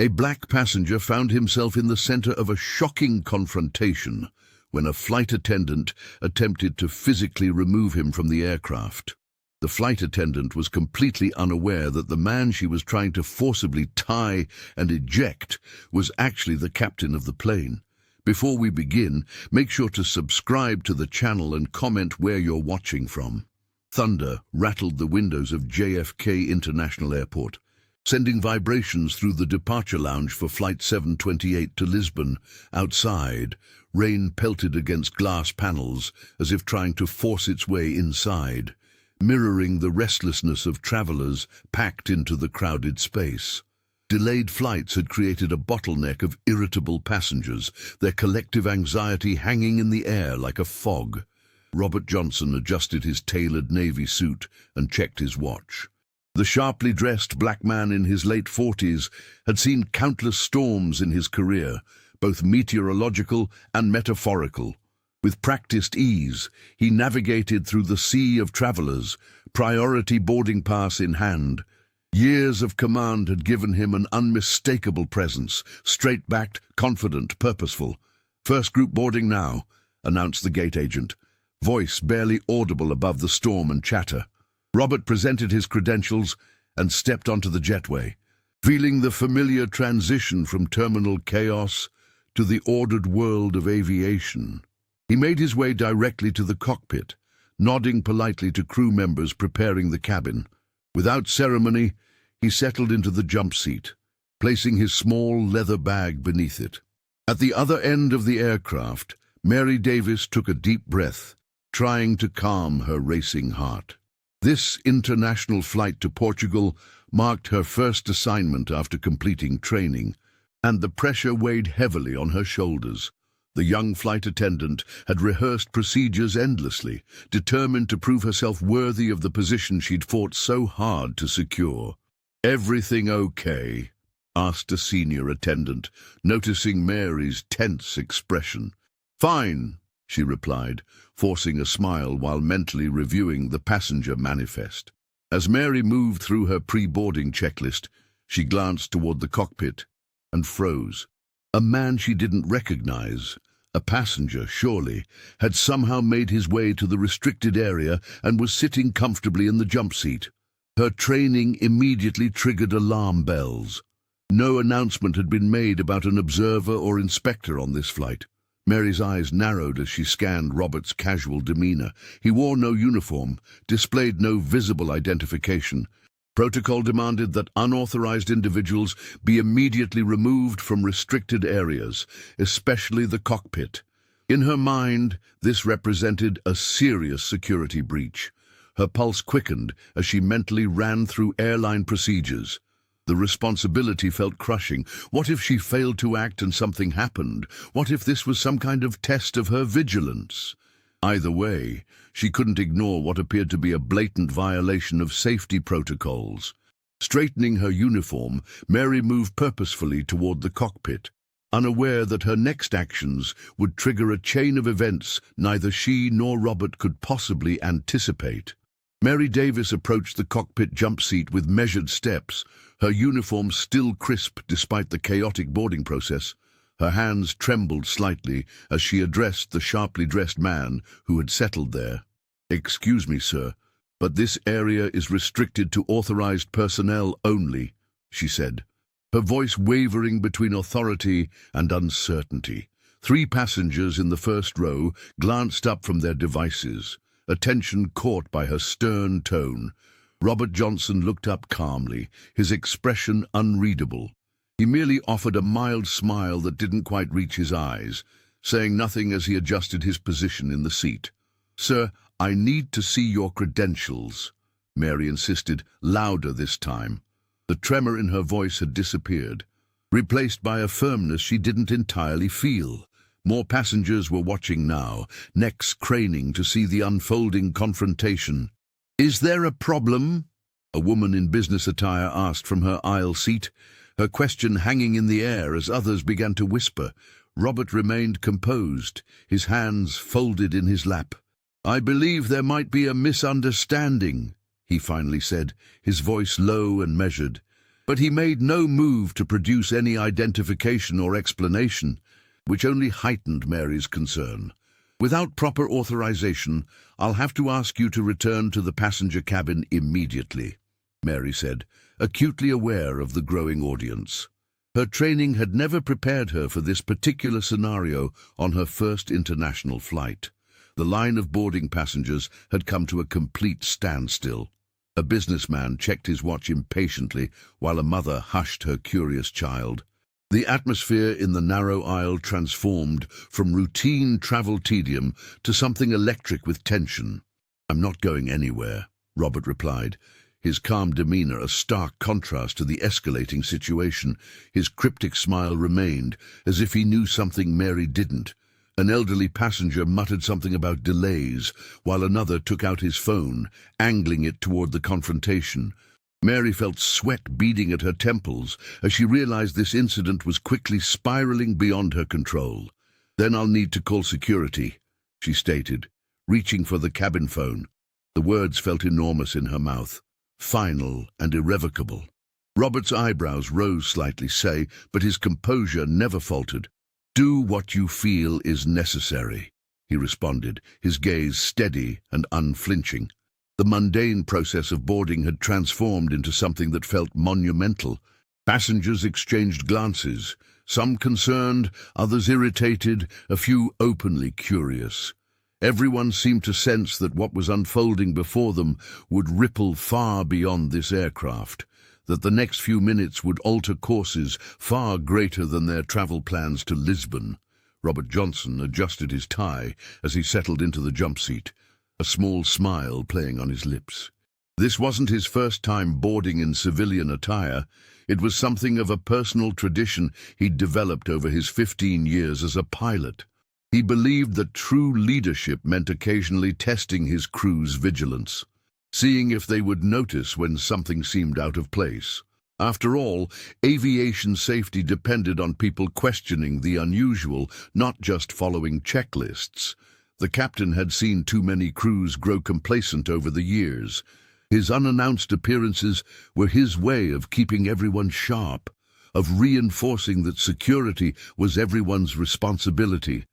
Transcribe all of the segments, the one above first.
A black passenger found himself in the center of a shocking confrontation when a flight attendant attempted to physically remove him from the aircraft. The flight attendant was completely unaware that the man she was trying to forcibly tie and eject was actually the captain of the plane. Before we begin, make sure to subscribe to the channel and comment where you're watching from. Thunder rattled the windows of JFK International Airport, sending vibrations through the departure lounge for Flight 728 to Lisbon. Outside, rain pelted against glass panels as if trying to force its way inside, mirroring the restlessness of travelers packed into the crowded space. Delayed flights had created a bottleneck of irritable passengers, their collective anxiety hanging in the air like a fog. Robert Johnson adjusted his tailored navy suit and checked his watch. The sharply dressed black man in his late 40s had seen countless storms in his career, both meteorological and metaphorical. With practiced ease, he navigated through the sea of travelers, priority boarding pass in hand. Years of command had given him an unmistakable presence, straight-backed, confident, purposeful. "First group boarding now," announced the gate agent, voice barely audible above the storm and chatter. Robert presented his credentials and stepped onto the jetway, feeling the familiar transition from terminal chaos to the ordered world of aviation. He made his way directly to the cockpit, nodding politely to crew members preparing the cabin. Without ceremony, he settled into the jump seat, placing his small leather bag beneath it. At the other end of the aircraft, Mary Davis took a deep breath, trying to calm her racing heart. This international flight to Portugal marked her first assignment after completing training, and the pressure weighed heavily on her shoulders. The young flight attendant had rehearsed procedures endlessly, determined to prove herself worthy of the position she'd fought so hard to secure. "Everything okay?" asked a senior attendant, noticing Mary's tense expression. "Fine," she replied, forcing a smile while mentally reviewing the passenger manifest. As Mary moved through her pre-boarding checklist, she glanced toward the cockpit and froze. A man she didn't recognize, a passenger surely, had somehow made his way to the restricted area and was sitting comfortably in the jump seat. Her training immediately triggered alarm bells. No announcement had been made about an observer or inspector on this flight. Mary's eyes narrowed as she scanned Robert's casual demeanor. He wore no uniform, displayed no visible identification. Protocol demanded that unauthorized individuals be immediately removed from restricted areas, especially the cockpit. In her mind, this represented a serious security breach. Her pulse quickened as she mentally ran through airline procedures. The responsibility felt crushing. What if she failed to act and something happened? What if this was some kind of test of her vigilance? Either way, she couldn't ignore what appeared to be a blatant violation of safety protocols. Straightening her uniform, Mary moved purposefully toward the cockpit, unaware that her next actions would trigger a chain of events neither she nor Robert could possibly anticipate. Mary Davis approached the cockpit jump seat with measured steps, her uniform still crisp despite the chaotic boarding process. Her hands trembled slightly as she addressed the sharply dressed man who had settled there. "Excuse me, sir, but this area is restricted to authorized personnel only," she said, her voice wavering between authority and uncertainty. 3 passengers in the first row glanced up from their devices, attention caught by her stern tone. Robert Johnson looked up calmly, his expression unreadable. He merely offered a mild smile that didn't quite reach his eyes, saying nothing as he adjusted his position in the seat. "Sir, I need to see your credentials," Mary insisted, louder this time. The tremor in her voice had disappeared, replaced by a firmness she didn't entirely feel. More passengers were watching now, necks craning to see the unfolding confrontation. "Is there a problem?" a woman in business attire asked from her aisle seat, her question hanging in the air as others began to whisper. Robert remained composed, his hands folded in his lap. "I believe there might be a misunderstanding," he finally said, his voice low and measured. But he made no move to produce any identification or explanation, which only heightened Mary's concern. "Without proper authorization, I'll have to ask you to return to the passenger cabin immediately," Mary said, acutely aware of the growing audience. Her training had never prepared her for this particular scenario on her first international flight. The line of boarding passengers had come to a complete standstill. A businessman checked his watch impatiently while a mother hushed her curious child. The atmosphere in the narrow aisle transformed from routine travel tedium to something electric with tension. "I'm not going anywhere," Robert replied, his calm demeanor a stark contrast to the escalating situation. His cryptic smile remained, as if he knew something Mary didn't. An elderly passenger muttered something about delays, while another took out his phone, angling it toward the confrontation. Mary felt sweat beading at her temples as she realized this incident was quickly spiraling beyond her control. "Then I'll need to call security," she stated, reaching for the cabin phone. The words felt enormous in her mouth, final and irrevocable. Robert's eyebrows rose slightly, but his composure never faltered. "Do what you feel is necessary," he responded, his gaze steady and unflinching. The mundane process of boarding had transformed into something that felt monumental. Passengers exchanged glances, some concerned, others irritated, a few openly curious. Everyone seemed to sense that what was unfolding before them would ripple far beyond this aircraft, that the next few minutes would alter courses far greater than their travel plans to Lisbon. Robert Johnson adjusted his tie as he settled into the jump seat, a small smile playing on his lips. This wasn't his first time boarding in civilian attire. It was something of a personal tradition he'd developed over his 15 years as a pilot. He believed that true leadership meant occasionally testing his crew's vigilance, seeing if they would notice when something seemed out of place. After all, aviation safety depended on people questioning the unusual, not just following checklists. The captain had seen too many crews grow complacent over the years. His unannounced appearances were his way of keeping everyone sharp, of reinforcing that security was everyone's responsibility.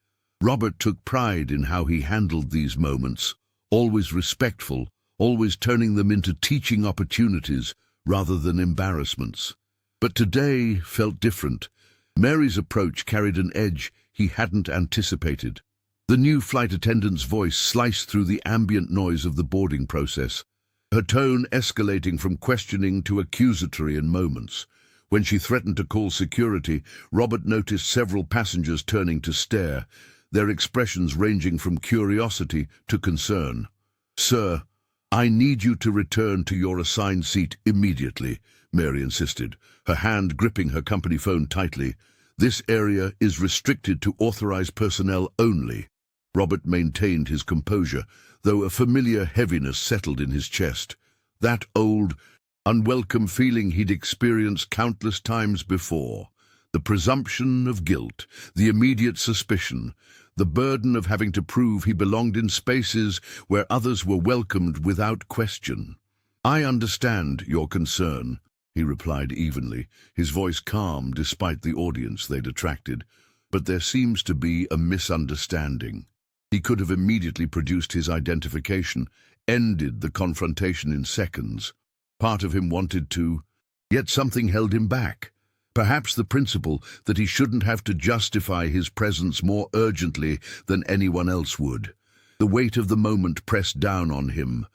Robert took pride in how he handled these moments, always respectful, always turning them into teaching opportunities rather than embarrassments. But today felt different. Mary's approach carried an edge he hadn't anticipated. The new flight attendant's voice sliced through the ambient noise of the boarding process, her tone escalating from questioning to accusatory in moments. When she threatened to call security, Robert noticed several passengers turning to stare, their expressions ranging from curiosity to concern. "Sir, I need you to return to your assigned seat immediately," Mary insisted, her hand gripping her company phone tightly. "This area is restricted to authorized personnel only." Robert maintained his composure, though a familiar heaviness settled in his chest. That old, unwelcome feeling he'd experienced countless times before. The presumption of guilt, the immediate suspicion, the burden of having to prove he belonged in spaces where others were welcomed without question. "I understand your concern," he replied evenly, his voice calm despite the audience they'd attracted. "But there seems to be a misunderstanding." He could have immediately produced his identification, ended the confrontation in seconds. Part of him wanted to, yet something held him back. Perhaps the principle that he shouldn't have to justify his presence more urgently than anyone else would. The weight of the moment pressed down on him.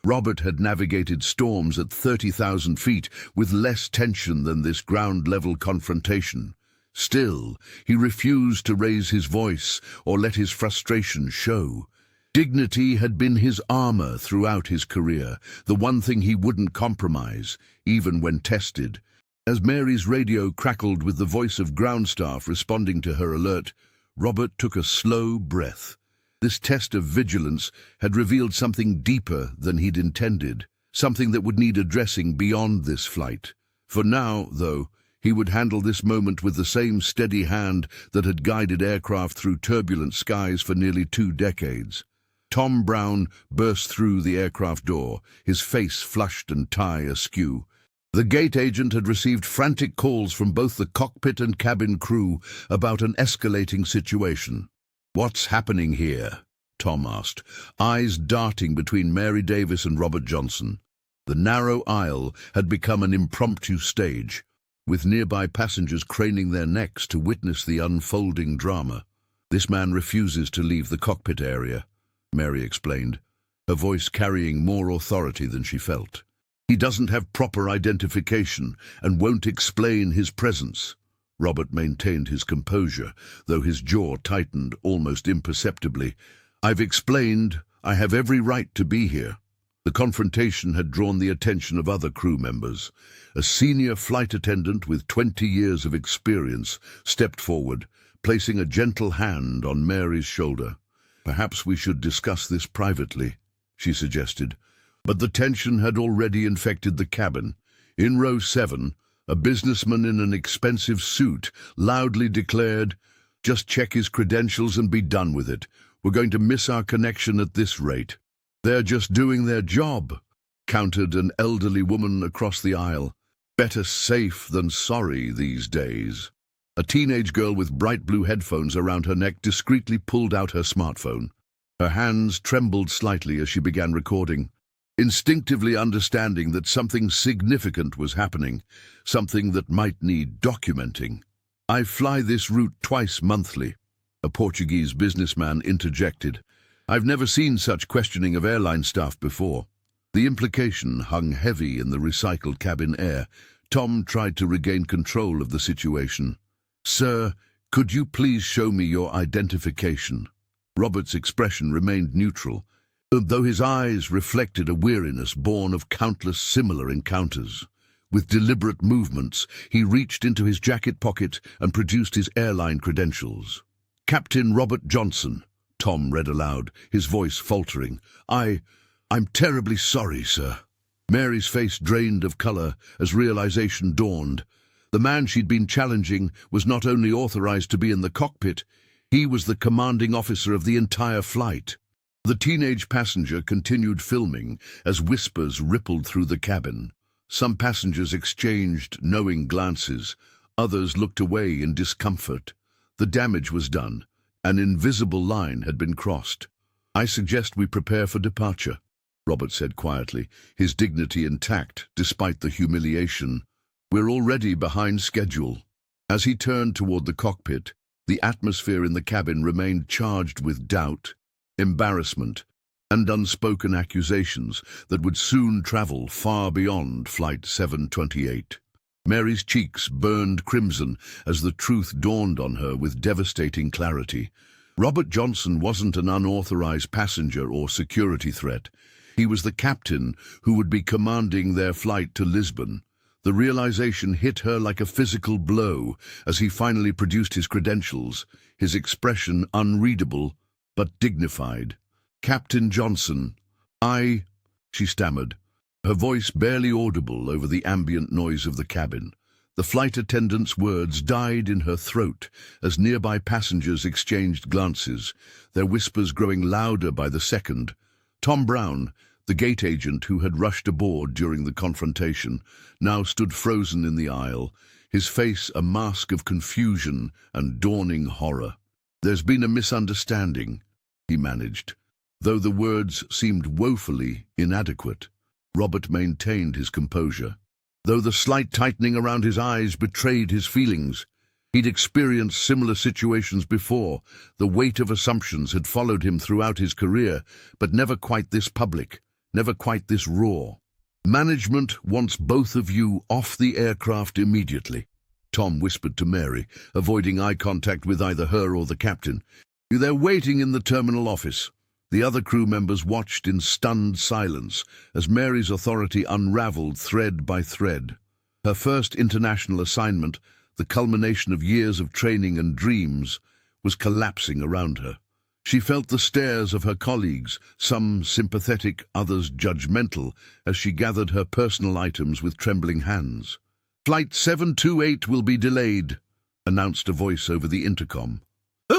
Robert had navigated storms at 30,000 feet with less tension than this ground-level confrontation. Still, he refused to raise his voice or let his frustration show. Dignity had been his armor throughout his career, the one thing he wouldn't compromise, even when tested. As Mary's radio crackled with the voice of ground staff responding to her alert, Robert took a slow breath. This test of vigilance had revealed something deeper than he'd intended, something that would need addressing beyond this flight. For now, though, he would handle this moment with the same steady hand that had guided aircraft through turbulent skies for nearly 2 decades. Tom Brown burst through the aircraft door, his face flushed and tie askew. The gate agent had received frantic calls from both the cockpit and cabin crew about an escalating situation. "What's happening here?" Tom asked, eyes darting between Mary Davis and Robert Johnson. The narrow aisle had become an impromptu stage, with nearby passengers craning their necks to witness the unfolding drama. "This man refuses to leave the cockpit area," Mary explained, her voice carrying more authority than she felt. "He doesn't have proper identification and won't explain his presence." Robert maintained his composure, though his jaw tightened almost imperceptibly. "I've explained I have every right to be here." The confrontation had drawn the attention of other crew members. A senior flight attendant with 20 years of experience stepped forward, placing a gentle hand on Mary's shoulder. "Perhaps we should discuss this privately," she suggested. But the tension had already infected the cabin. In row 7, a businessman in an expensive suit loudly declared, "Just check his credentials and be done with it. We're going to miss our connection at this rate." "They're just doing their job," countered an elderly woman across the aisle. "Better safe than sorry these days." A teenage girl with bright blue headphones around her neck discreetly pulled out her smartphone. Her hands trembled slightly as she began recording, instinctively understanding that something significant was happening, something that might need documenting. "I fly this route twice monthly," a Portuguese businessman interjected. "I've never seen such questioning of airline staff before." The implication hung heavy in the recycled cabin air. Tom tried to regain control of the situation. "Sir, could you please show me your identification?" Robert's expression remained neutral, though his eyes reflected a weariness born of countless similar encounters. With deliberate movements, he reached into his jacket pocket and produced his airline credentials. "Captain Robert Johnson," Tom read aloud, his voice faltering. I'm terribly sorry, sir." Mary's face drained of color as realization dawned. The man she'd been challenging was not only authorized to be in the cockpit, he was the commanding officer of the entire flight. The teenage passenger continued filming as whispers rippled through the cabin. Some passengers exchanged knowing glances, others looked away in discomfort. The damage was done. An invisible line had been crossed. "I suggest we prepare for departure," Robert said quietly, his dignity intact despite the humiliation. "We're already behind schedule." As he turned toward the cockpit, the atmosphere in the cabin remained charged with doubt, embarrassment, and unspoken accusations that would soon travel far beyond Flight 728. Mary's cheeks burned crimson as the truth dawned on her with devastating clarity. Robert Johnson wasn't an unauthorized passenger or security threat. He was the captain who would be commanding their flight to Lisbon. The realization hit her like a physical blow as he finally produced his credentials, his expression unreadable but dignified. "Captain Johnson, she stammered, her voice barely audible over the ambient noise of the cabin. The flight attendant's words died in her throat as nearby passengers exchanged glances, their whispers growing louder by the second. Tom Brown, the gate agent who had rushed aboard during the confrontation, now stood frozen in the aisle, his face a mask of confusion and dawning horror. "There's been a misunderstanding," he managed. Though the words seemed woefully inadequate, Robert maintained his composure. Though the slight tightening around his eyes betrayed his feelings, he'd experienced similar situations before. The weight of assumptions had followed him throughout his career, but never quite this public, never quite this raw. "Management wants both of you off the aircraft immediately," Tom whispered to Mary, avoiding eye contact with either her or the captain. "They're waiting in the terminal office." The other crew members watched in stunned silence as Mary's authority unraveled thread by thread. Her first international assignment, the culmination of years of training and dreams, was collapsing around her. She felt the stares of her colleagues, some sympathetic, others judgmental, as she gathered her personal items with trembling hands. "Flight 728 will be delayed," announced a voice over the intercom.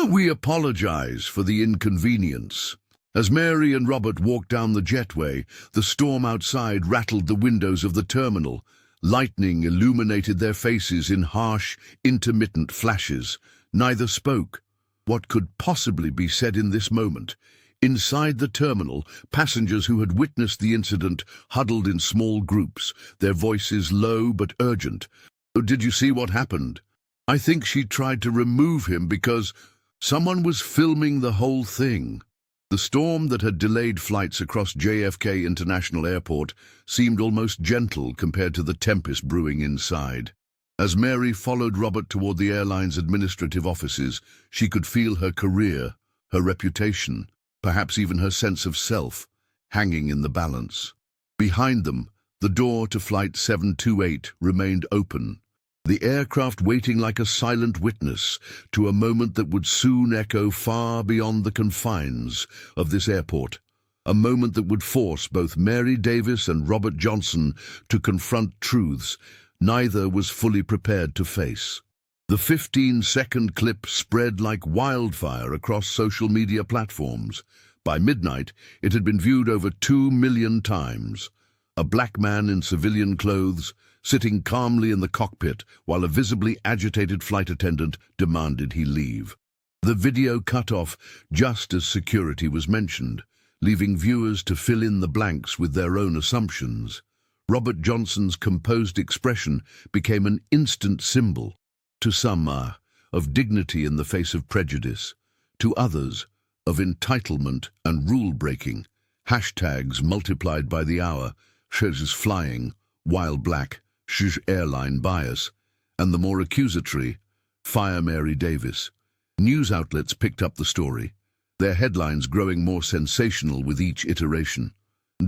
"We apologize for the inconvenience." As Mary and Robert walked down the jetway, the storm outside rattled the windows of the terminal, Lightning illuminated their faces in harsh, intermittent flashes. Neither spoke. What could possibly be said in this moment? Inside the terminal, passengers who had witnessed the incident huddled in small groups, their voices low but urgent. "Did you see what happened? I think she tried to remove him because someone was filming the whole thing." The storm that had delayed flights across JFK International Airport seemed almost gentle compared to the tempest brewing inside. As Mary followed Robert toward the airline's administrative offices, she could feel her career, her reputation, perhaps even her sense of self, hanging in the balance. Behind them, the door to Flight 728 remained open, the aircraft waiting like a silent witness to a moment that would soon echo far beyond the confines of this airport, a moment that would force both Mary Davis and Robert Johnson to confront truths neither was fully prepared to face. The 15-second clip spread like wildfire across social media platforms. By midnight, it had been viewed over 2 million times. A black man in civilian clothes, sitting calmly in the cockpit while a visibly agitated flight attendant demanded he leave. The video cut off just as security was mentioned, leaving viewers to fill in the blanks with their own assumptions. Robert Johnson's composed expression became an instant symbol. To some, of dignity in the face of prejudice. To others, of entitlement and rule-breaking. Hashtags multiplied by the hour, "She's flying," "While black," "She's airline bias," and the more accusatory, "Fire Mary Davis." News outlets picked up the story, their headlines growing more sensational with each iteration.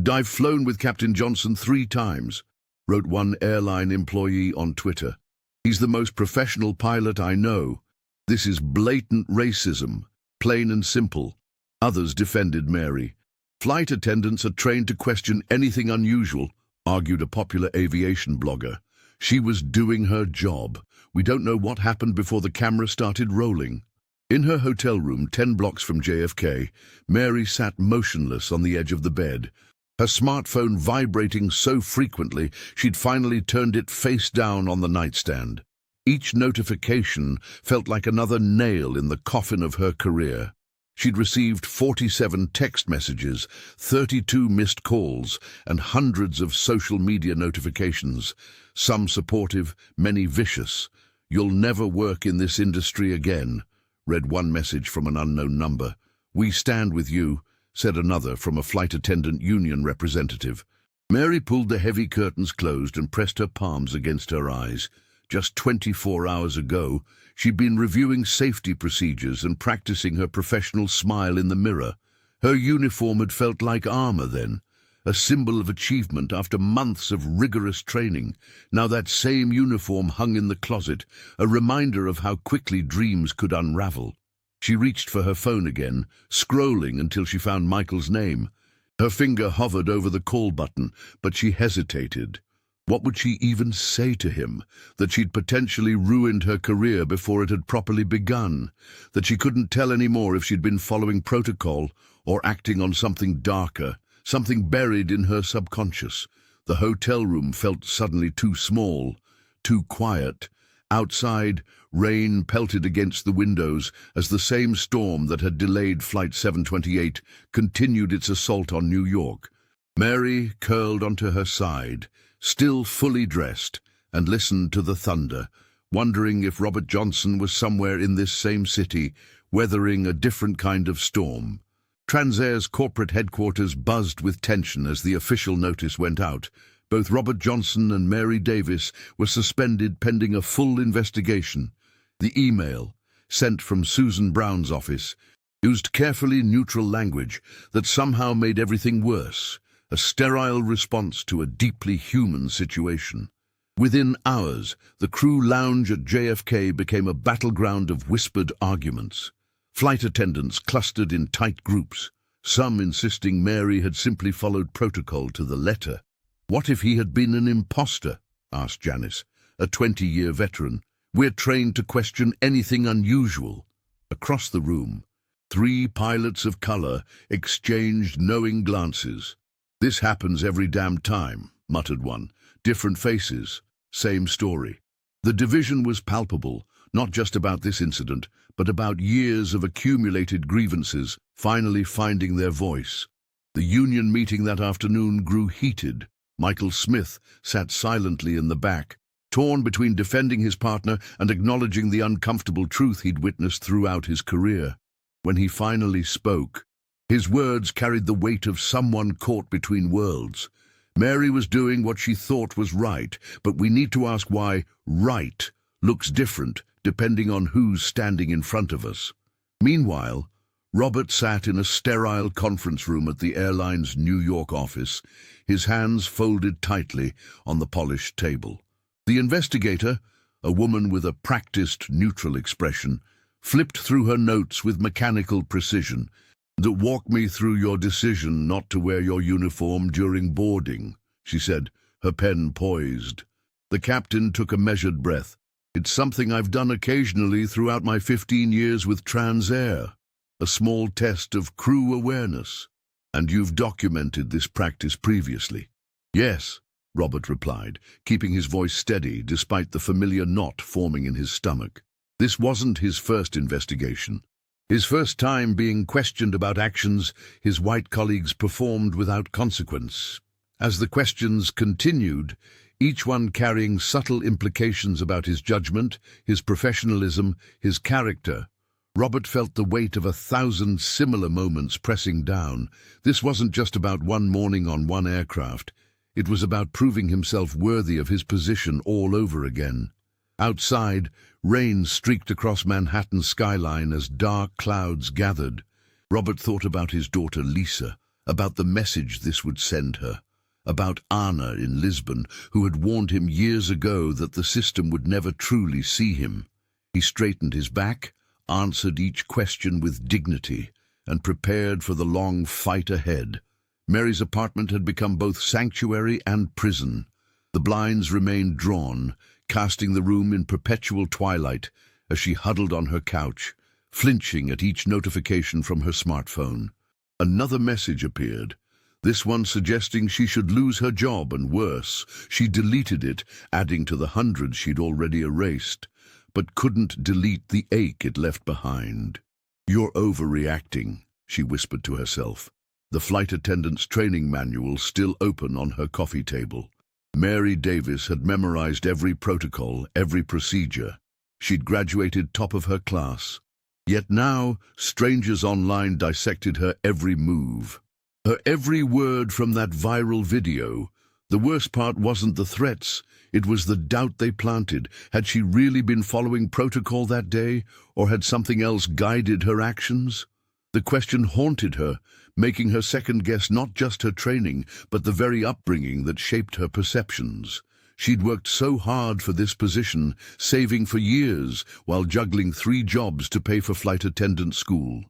"I've flown with Captain Johnson 3 times," wrote one airline employee on Twitter. "He's the most professional pilot I know. This is blatant racism, plain and simple." Others defended Mary. "Flight attendants are trained to question anything unusual," argued a popular aviation blogger. "She was doing her job. We don't know what happened before the camera started rolling." In her hotel room 10 blocks from JFK, Mary sat motionless on the edge of the bed, her smartphone vibrating so frequently she'd finally turned it face down on the nightstand. Each notification felt like another nail in the coffin of her career. She'd received 47 text messages, 32 missed calls, and hundreds of social media notifications, some supportive, many vicious. "You'll never work in this industry again," read one message from an unknown number. "We stand with you," said another from a flight attendant union representative. Mary pulled the heavy curtains closed and pressed her palms against her eyes. Just 24 hours ago, she'd been reviewing safety procedures and practicing her professional smile in the mirror. Her uniform had felt like armor then, a symbol of achievement after months of rigorous training. Now that same uniform hung in the closet, a reminder of how quickly dreams could unravel. She reached for her phone again, scrolling until she found Michael's name. Her finger hovered over the call button, but she hesitated. What would she even say to him? That she'd potentially ruined her career before it had properly begun? That she couldn't tell anymore if she'd been following protocol or acting on something darker, something buried in her subconscious? The hotel room felt suddenly too small, too quiet. Outside, rain pelted against the windows as the same storm that had delayed Flight 728 continued its assault on New York. Mary curled onto her side, still fully dressed, and listened to the thunder, wondering if Robert Johnson was somewhere in this same city, weathering a different kind of storm. Transair's corporate headquarters buzzed with tension as the official notice went out. Both Robert Johnson and Mary Davis were suspended pending a full investigation. The email, sent from Susan Brown's office, used carefully neutral language that somehow made everything worse, a sterile response to a deeply human situation. Within hours, the crew lounge at JFK became a battleground of whispered arguments. Flight attendants clustered in tight groups, some insisting Mary had simply followed protocol to the letter. "What if he had been an imposter?" asked Janice, a 20-year veteran. "We're trained to question anything unusual." Across the room, 3 pilots of color exchanged knowing glances. "This happens every damn time," muttered one. "Different faces, Same story. The division was palpable, not just about this incident, but about years of accumulated grievances finally finding their voice. The union meeting that afternoon grew heated. Michael Smith sat silently in the back, torn between defending his partner and acknowledging the uncomfortable truth he'd witnessed throughout his career. When he finally spoke, his words carried the weight of someone caught between worlds. Mary was doing what she thought was right, but we need to ask why right looks different depending on who's standing in front of us. Meanwhile, Robert sat in a sterile conference room at the airline's New York office, his hands folded tightly on the polished table. The investigator, a woman with a practiced, neutral expression, flipped through her notes with mechanical precision. "Walk me through your decision not to wear your uniform during boarding," she said, her pen poised. The captain took a measured breath. "It's something I've done occasionally throughout my 15 years with Transair. A small test of crew awareness. And you've documented this practice previously." "Yes," Robert replied, keeping his voice steady despite the familiar knot forming in his stomach. This wasn't his first investigation. His first time being questioned about actions his white colleagues performed without consequence. As the questions continued, each one carrying subtle implications about his judgment, his professionalism, his character, Robert felt the weight of 1,000 similar moments pressing down. This wasn't just about one morning on one aircraft. It was about proving himself worthy of his position all over again. Outside, rain streaked across Manhattan's skyline as dark clouds gathered. Robert thought about his daughter Lisa, about the message this would send her, about Anna in Lisbon, who had warned him years ago that the system would never truly see him. He straightened his back, answered each question with dignity, and prepared for the long fight ahead. Mary's apartment had become both sanctuary and prison. The blinds remained drawn, casting the room in perpetual twilight as she huddled on her couch, flinching at each notification from her smartphone. Another message appeared, this one suggesting she should lose her job, and worse, she deleted it, adding to the hundreds she'd already erased, but couldn't delete the ache it left behind. "You're overreacting," she whispered to herself, the flight attendant's training manual still open on her coffee table. Mary Davis had memorized every protocol, every procedure. She'd graduated top of her class. Yet now, strangers online dissected her every move. Her every word from that viral video. The worst part wasn't the threats, it was the doubt they planted. Had she really been following protocol that day, or had something else guided her actions? The question haunted her, making her second-guess not just her training, but the very upbringing that shaped her perceptions. She'd worked so hard for this position, saving for years, while juggling 3 jobs to pay for flight attendant school.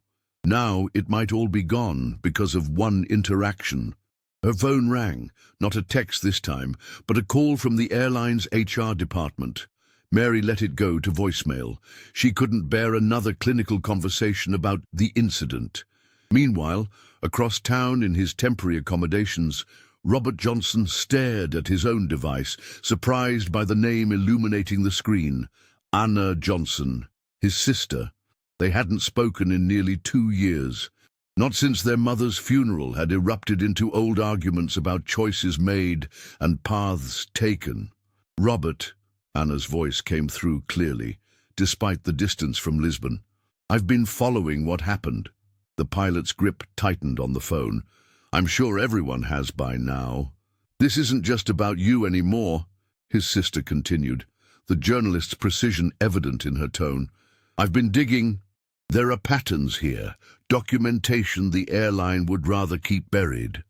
Now it might all be gone because of one interaction. Her phone rang, not a text this time, but a call from the airline's HR department. Mary let it go to voicemail. She couldn't bear another clinical conversation about the incident. Meanwhile, across town in his temporary accommodations, Robert Johnson stared at his own device, surprised by the name illuminating the screen. Anna Johnson, his sister. They hadn't spoken in nearly 2 years. Not since their mother's funeral had erupted into old arguments about choices made and paths taken. "Robert," Anna's voice came through clearly, despite the distance from Lisbon. "I've been following what happened." The pilot's grip tightened on the phone. "I'm sure everyone has by now. This isn't just about you anymore," his sister continued, the journalist's precision evident in her tone. "I've been digging. There are patterns here, documentation the airline would rather keep buried."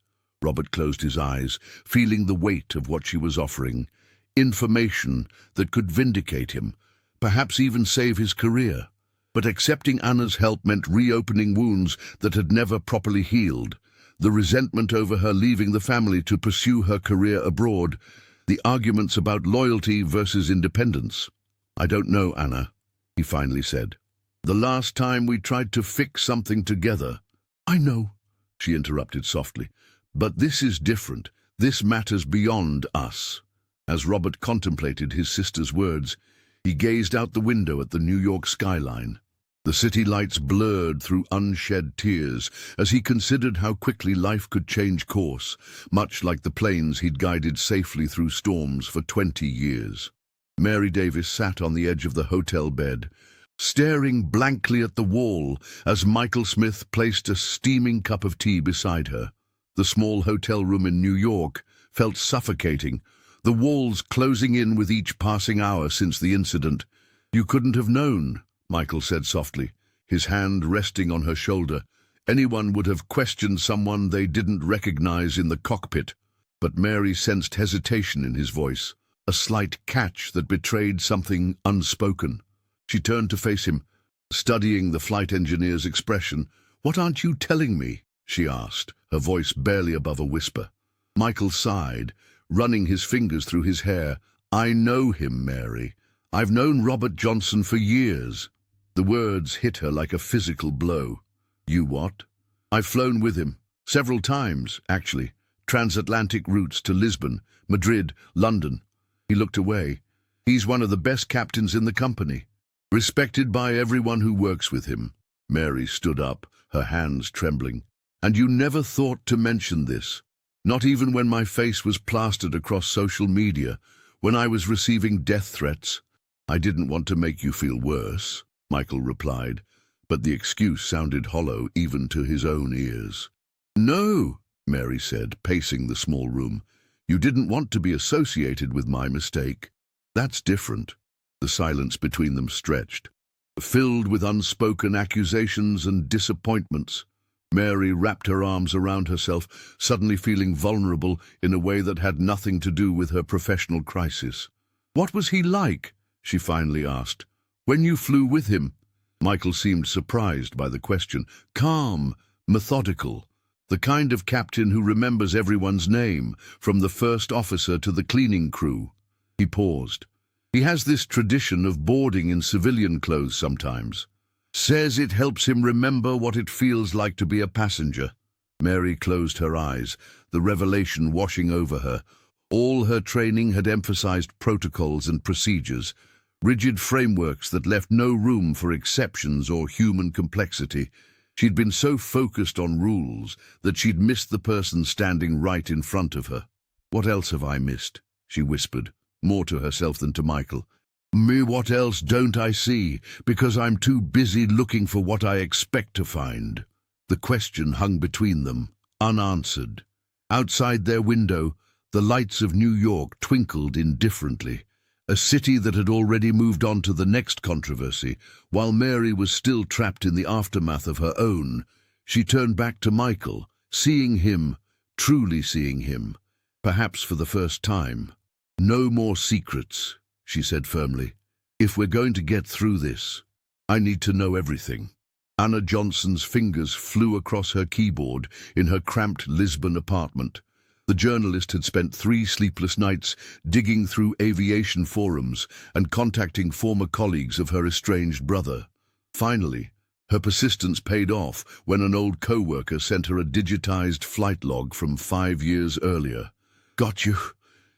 Robert closed his eyes, feeling the weight of what she was offering. Information that could vindicate him, perhaps even save his career. But accepting Anna's help meant reopening wounds that had never properly healed. The resentment over her leaving the family to pursue her career abroad, the arguments about loyalty versus independence. "I don't know, Anna," he finally said. "The last time we tried to fix something together—" "I know," she interrupted softly, "but this is different. This matters beyond us." As Robert contemplated his sister's words, he gazed out the window at the New York skyline. The city lights blurred through unshed tears as he considered how quickly life could change course, much like the planes he'd guided safely through storms for 20 years. Mary Davis sat on the edge of the hotel bed, staring blankly at the wall as Michael Smith placed a steaming cup of tea beside her. The small hotel room in New York felt suffocating, the walls closing in with each passing hour since the incident. "You couldn't have known," Michael said softly, his hand resting on her shoulder. "Anyone would have questioned someone they didn't recognize in the cockpit." But Mary sensed hesitation in his voice, a slight catch that betrayed something unspoken. She turned to face him, studying the flight engineer's expression. "What aren't you telling me?" she asked, her voice barely above a whisper. Michael sighed, running his fingers through his hair. "I know him, Mary. I've known Robert Johnson for years." The words hit her like a physical blow. "You what?" "I've flown with him. Several times, actually. Transatlantic routes to Lisbon, Madrid, London." He looked away. "He's one of the best captains in the company. Respected by everyone who works with him." Mary stood up, her hands trembling. "And you never thought to mention this? Not even when my face was plastered across social media, when I was receiving death threats?" "I didn't want to make you feel worse," Michael replied, but the excuse sounded hollow even to his own ears. "No," Mary said, pacing the small room. "You didn't want to be associated with my mistake. That's different." The silence between them stretched, filled with unspoken accusations and disappointments. Mary wrapped her arms around herself, suddenly feeling vulnerable in a way that had nothing to do with her professional crisis. "What was he like?" she finally asked. "When you flew with him?" Michael seemed surprised by the question. "Calm, methodical. The kind of captain who remembers everyone's name, from the first officer to the cleaning crew." He paused. "He has this tradition of boarding in civilian clothes sometimes. Says it helps him remember what it feels like to be a passenger." Mary closed her eyes, the revelation washing over her. All her training had emphasized protocols and procedures, rigid frameworks that left no room for exceptions or human complexity. She'd been so focused on rules that she'd missed the person standing right in front of her. "What else have I missed?" she whispered, more to herself than to Michael. "Me, what else don't I see, because I'm too busy looking for what I expect to find?" The question hung between them, unanswered. Outside their window, the lights of New York twinkled indifferently, a city that had already moved on to the next controversy. While Mary was still trapped in the aftermath of her own, she turned back to Michael, seeing him, truly seeing him, perhaps for the first time. "No more secrets," she said firmly. "If we're going to get through this, I need to know everything." Anna Johnson's fingers flew across her keyboard in her cramped Lisbon apartment. The journalist had spent 3 sleepless nights digging through aviation forums and contacting former colleagues of her estranged brother. Finally, her persistence paid off when an old co-worker sent her a digitized flight log from 5 years earlier. "Got you,"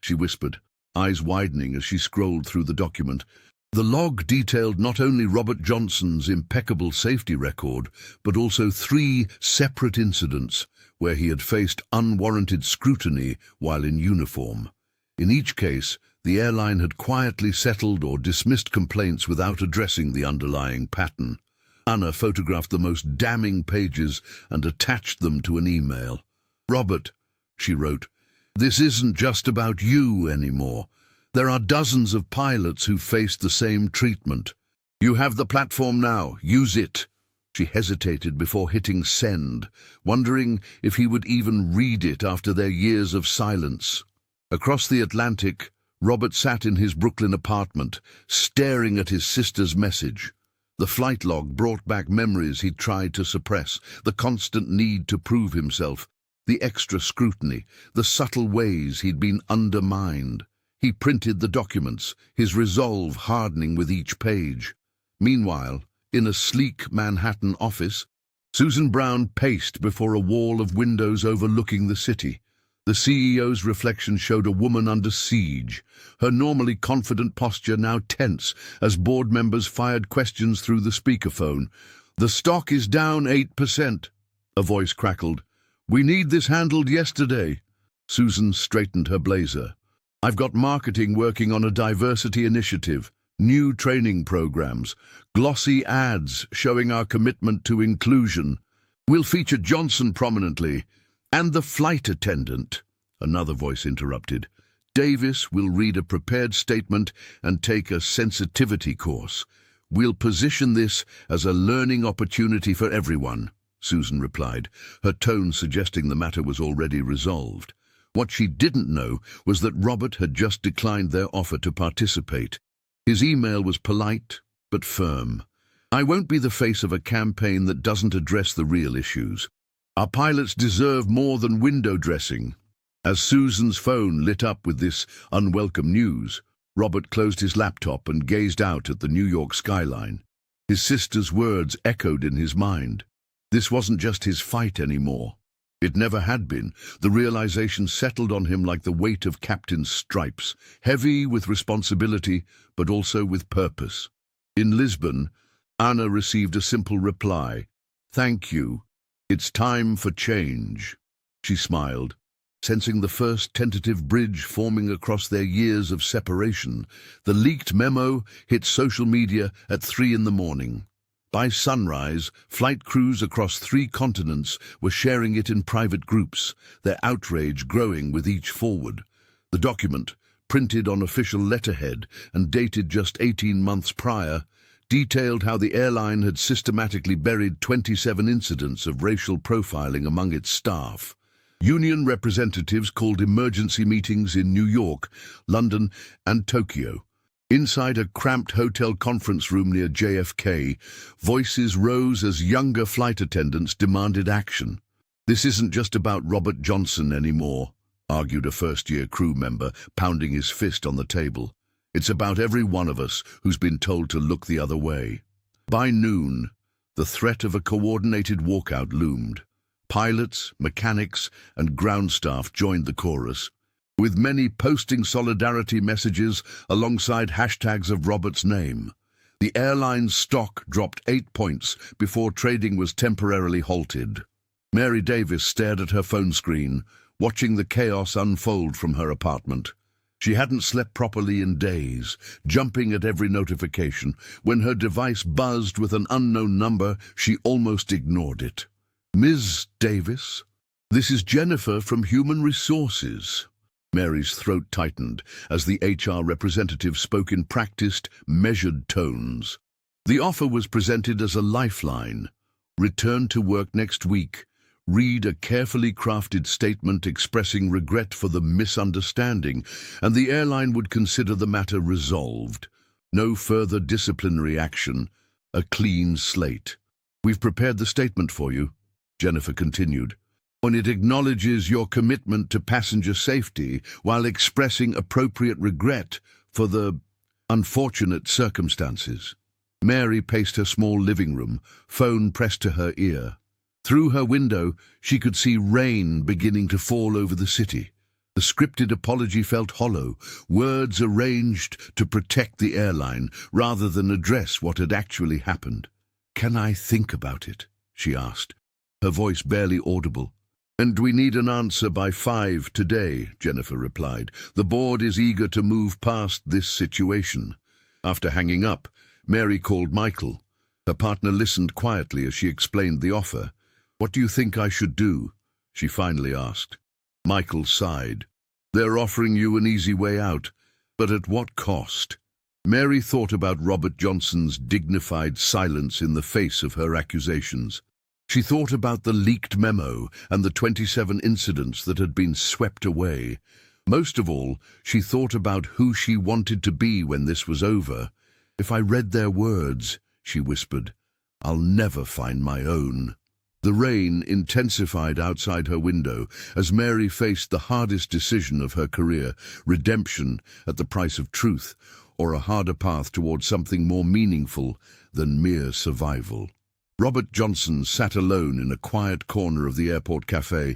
she whispered, eyes widening as she scrolled through the document. The log detailed not only Robert Johnson's impeccable safety record, but also 3 separate incidents where he had faced unwarranted scrutiny while in uniform. In each case, the airline had quietly settled or dismissed complaints without addressing the underlying pattern. Anna photographed the most damning pages and attached them to an email. "Robert," she wrote, "this isn't just about you anymore. There are dozens of pilots who faced the same treatment. You have the platform now. Use it." She hesitated before hitting send, wondering if he would even read it after their years of silence. Across the Atlantic, Robert sat in his Brooklyn apartment, staring at his sister's message. The flight log brought back memories he'd tried to suppress, the constant need to prove himself, the extra scrutiny, the subtle ways he'd been undermined. He printed the documents, his resolve hardening with each page. Meanwhile, in a sleek Manhattan office, Susan Brown paced before a wall of windows overlooking the city. The CEO's reflection showed a woman under siege, her normally confident posture now tense as board members fired questions through the speakerphone. "The stock is down 8%, a voice crackled. "We need this handled yesterday." Susan straightened her blazer. "I've got marketing working on a diversity initiative, new training programs, glossy ads showing our commitment to inclusion. We'll feature Johnson prominently. And the flight attendant," another voice interrupted. "Davis will read a prepared statement and take a sensitivity course. We'll position this as a learning opportunity for everyone," Susan replied, her tone suggesting the matter was already resolved. What she didn't know was that Robert had just declined their offer to participate. His email was polite but firm. "I won't be the face of a campaign that doesn't address the real issues. Our pilots deserve more than window dressing." As Susan's phone lit up with this unwelcome news, Robert closed his laptop and gazed out at the New York skyline. His sister's words echoed in his mind. This wasn't just his fight anymore. It never had been. The realization settled on him like the weight of captain's stripes, heavy with responsibility, but also with purpose. In Lisbon, Anna received a simple reply. "Thank you. It's time for change." She smiled, sensing the first tentative bridge forming across their years of separation. The leaked memo hit social media at 3 in the morning. By sunrise, flight crews across 3 continents were sharing it in private groups, their outrage growing with each forward. The document, printed on official letterhead and dated just 18 months prior, detailed how the airline had systematically buried 27 incidents of racial profiling among its staff. Union representatives called emergency meetings in New York, London, and Tokyo. Inside a cramped hotel conference room near JFK, voices rose as younger flight attendants demanded action. "This isn't just about Robert Johnson anymore," argued a first-year crew member, pounding his fist on the table. "It's about every one of us who's been told to look the other way." By noon, the threat of a coordinated walkout loomed. Pilots, mechanics, and ground staff joined the chorus, with many posting solidarity messages alongside hashtags of Robert's name. The airline's stock dropped 8 points before trading was temporarily halted. Mary Davis stared at her phone screen, watching the chaos unfold from her apartment. She hadn't slept properly in days, jumping at every notification. When her device buzzed with an unknown number, she almost ignored it. "Ms. Davis, this is Jennifer from Human Resources." Mary's throat tightened as the HR representative spoke in practiced, measured tones. The offer was presented as a lifeline. Return to work next week. Read a carefully crafted statement expressing regret for the misunderstanding, and the airline would consider the matter resolved. No further disciplinary action. A clean slate. "We've prepared the statement for you," Jennifer continued. "When it acknowledges your commitment to passenger safety while expressing appropriate regret for the unfortunate circumstances." Mary paced her small living room, phone pressed to her ear. Through her window, she could see rain beginning to fall over the city. The scripted apology felt hollow, words arranged to protect the airline rather than address what had actually happened. "Can I think about it?" she asked, her voice barely audible. "And we need an answer by 5 today," Jennifer replied. "The board is eager to move past this situation." After hanging up, Mary called Michael. Her partner listened quietly as she explained the offer. "What do you think I should do?" she finally asked. Michael sighed. "They're offering you an easy way out, but at what cost?" Mary thought about Robert Johnson's dignified silence in the face of her accusations. She thought about the leaked memo and the 27 incidents that had been swept away. Most of all, she thought about who she wanted to be when this was over. "If I read their words," she whispered, "I'll never find my own." The rain intensified outside her window as Mary faced the hardest decision of her career, redemption at the price of truth, or a harder path towards something more meaningful than mere survival. Robert Johnson sat alone in a quiet corner of the airport cafe,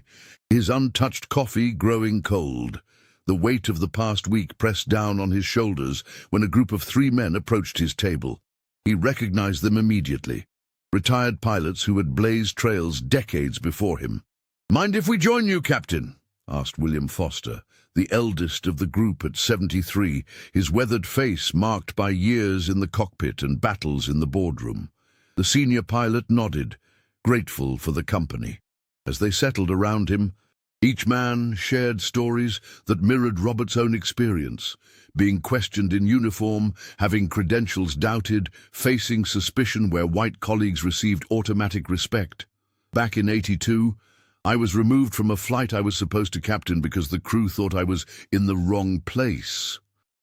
his untouched coffee growing cold. The weight of the past week pressed down on his shoulders when a group of 3 men approached his table. He recognized them immediately. Retired pilots who had blazed trails decades before him. "Mind if we join you, Captain?" asked William Foster, the eldest of the group at 73, his weathered face marked by years in the cockpit and battles in the boardroom. The senior pilot nodded, grateful for the company. As they settled around him, each man shared stories that mirrored Robert's own experience, being questioned in uniform, having credentials doubted, facing suspicion where white colleagues received automatic respect. "Back in '82, I was removed from a flight I was supposed to captain because the crew thought I was in the wrong place,"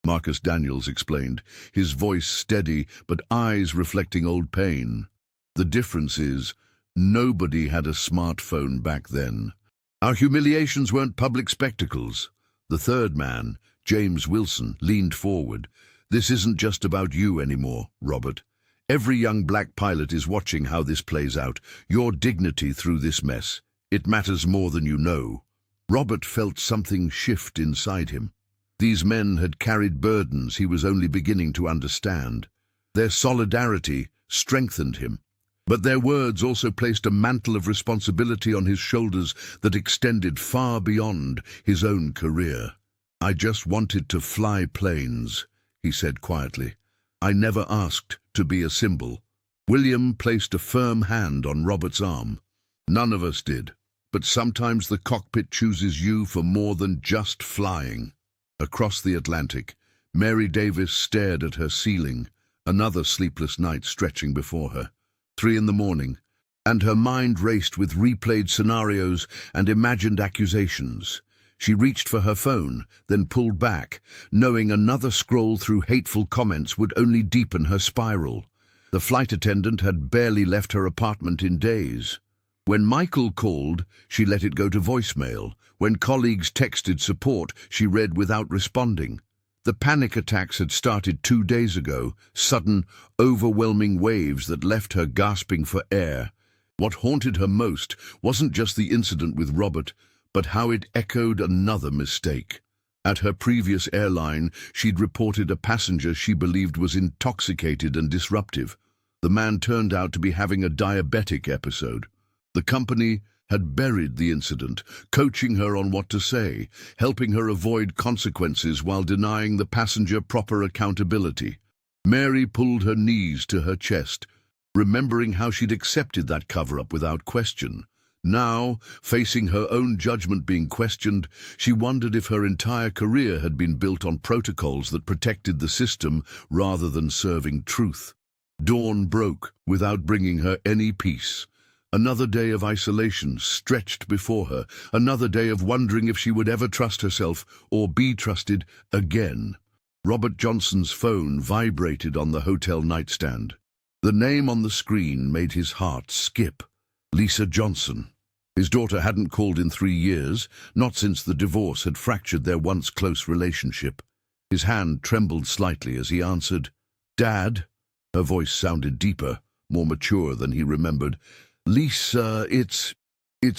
Marcus Daniels explained, his voice steady but eyes reflecting old pain. "The difference is, nobody had a smartphone back then. Our humiliations weren't public spectacles." The third man, James Wilson, leaned forward. "This isn't just about you anymore, Robert. Every young black pilot is watching how this plays out, your dignity through this mess. It matters more than you know." Robert felt something shift inside him. These men had carried burdens he was only beginning to understand. Their solidarity strengthened him, but their words also placed a mantle of responsibility on his shoulders that extended far beyond his own career. "I just wanted to fly planes," he said quietly. "I never asked to be a symbol." William placed a firm hand on Robert's arm. "None of us did, but sometimes the cockpit chooses you for more than just flying." Across the Atlantic, Mary Davis stared at her ceiling, another sleepless night stretching before her. 3 in the morning, and her mind raced with replayed scenarios and imagined accusations. She reached for her phone, then pulled back, knowing another scroll through hateful comments would only deepen her spiral. The flight attendant had barely left her apartment in days. When Michael called, she let it go to voicemail. When colleagues texted support, she read without responding. The panic attacks had started 2 days ago, sudden, overwhelming waves that left her gasping for air. What haunted her most wasn't just the incident with Robert, but how it echoed another mistake. At her previous airline, she'd reported a passenger she believed was intoxicated and disruptive. The man turned out to be having a diabetic episode. The company had buried the incident, coaching her on what to say, helping her avoid consequences while denying the passenger proper accountability. Mary pulled her knees to her chest, remembering how she'd accepted that cover-up without question. Now, facing her own judgment being questioned, she wondered if her entire career had been built on protocols that protected the system rather than serving truth. Dawn broke without bringing her any peace. Another day of isolation stretched before her, another day of wondering if she would ever trust herself or be trusted again. Robert Johnson's phone vibrated on the hotel nightstand. The name on the screen made his heart skip. Lisa Johnson. His daughter hadn't called in 3 years, not since the divorce had fractured their once close relationship. His hand trembled slightly as he answered. "Dad?" Her voice sounded deeper, more mature than he remembered. "Lisa, it's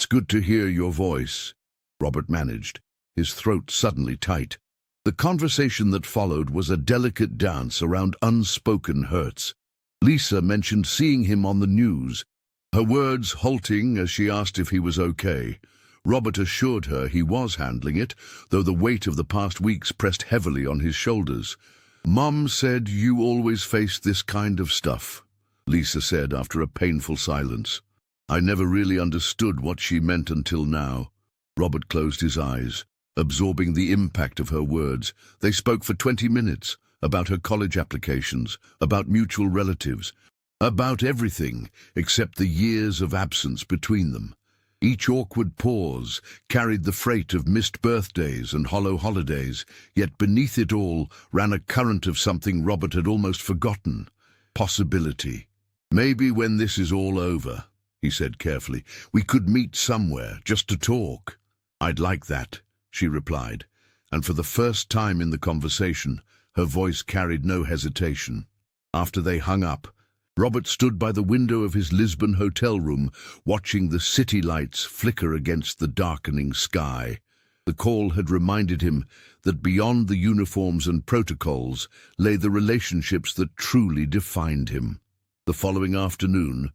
good to hear your voice," Robert managed, his throat suddenly tight. The conversation that followed was a delicate dance around unspoken hurts. Lisa mentioned seeing him on the news, her words halting as she asked if he was okay. Robert assured her he was handling it, though the weight of the past weeks pressed heavily on his shoulders. "Mom said you always faced this kind of stuff," Lisa said after a painful silence. "I never really understood what she meant until now." Robert closed his eyes, absorbing the impact of her words. They spoke for 20 minutes, about her college applications, about mutual relatives, about everything except the years of absence between them. Each awkward pause carried the freight of missed birthdays and hollow holidays, yet beneath it all ran a current of something Robert had almost forgotten. Possibility. "Maybe when this is all over," he said carefully, "we could meet somewhere, just to talk." "I'd like that," she replied, and for the first time in the conversation, her voice carried no hesitation. After they hung up, Robert stood by the window of his Lisbon hotel room, watching the city lights flicker against the darkening sky. The call had reminded him that beyond the uniforms and protocols lay the relationships that truly defined him. The following afternoon,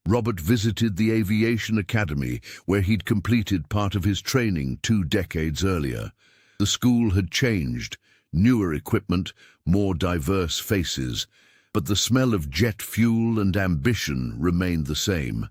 Robert visited the Aviation Academy, where he'd completed part of his training 2 decades earlier. The school had changed, newer equipment, more diverse faces, but the smell of jet fuel and ambition remained the same.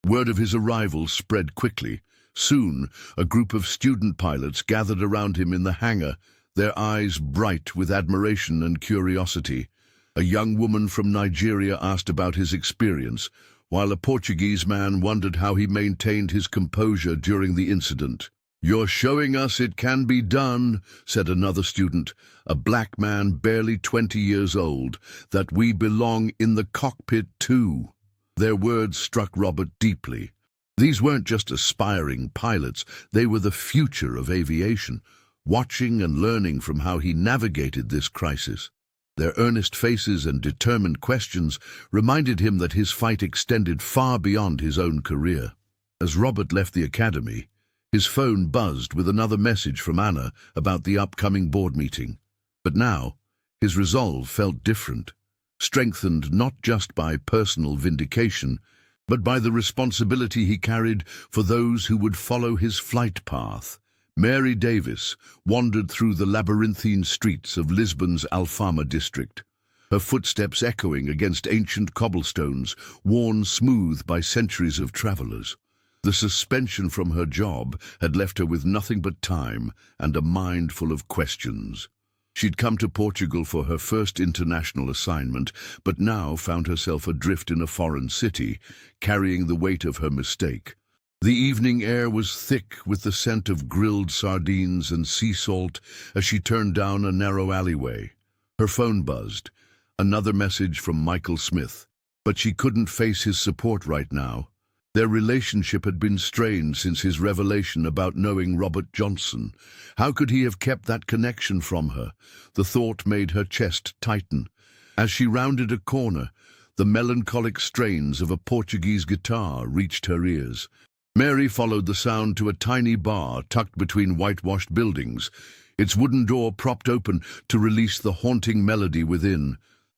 Word of his arrival spread quickly. Soon, a group of student pilots gathered around him in the hangar, their eyes bright with admiration and curiosity. A young woman from Nigeria asked about his experience, while a Portuguese man wondered how he maintained his composure during the incident. "You're showing us it can be done," said another student, a black man barely 20 years old, "that we belong in the cockpit too." Their words struck Robert deeply. These weren't just aspiring pilots, they were the future of aviation, watching and learning from how he navigated this crisis. Their earnest faces and determined questions reminded him that his fight extended far beyond his own career. As Robert left the academy, his phone buzzed with another message from Anna about the upcoming board meeting. But now, his resolve felt different, strengthened not just by personal vindication, but by the responsibility he carried for those who would follow his flight path. Mary Davis wandered through the labyrinthine streets of Lisbon's Alfama district, her footsteps echoing against ancient cobblestones worn smooth by centuries of travelers. The suspension from her job had left her with nothing but time and a mind full of questions. She'd come to Portugal for her first international assignment, but now found herself adrift in a foreign city, carrying the weight of her mistake. The evening air was thick with the scent of grilled sardines and sea salt as she turned down a narrow alleyway. Her phone buzzed, another message from Michael Smith, but she couldn't face his support right now. Their relationship had been strained since his revelation about knowing Robert Johnson. How could he have kept that connection from her? The thought made her chest tighten. As she rounded a corner, the melancholic strains of a Portuguese guitar reached her ears. Mary followed the sound to a tiny bar tucked between whitewashed buildings, its wooden door propped open to release the haunting melody within.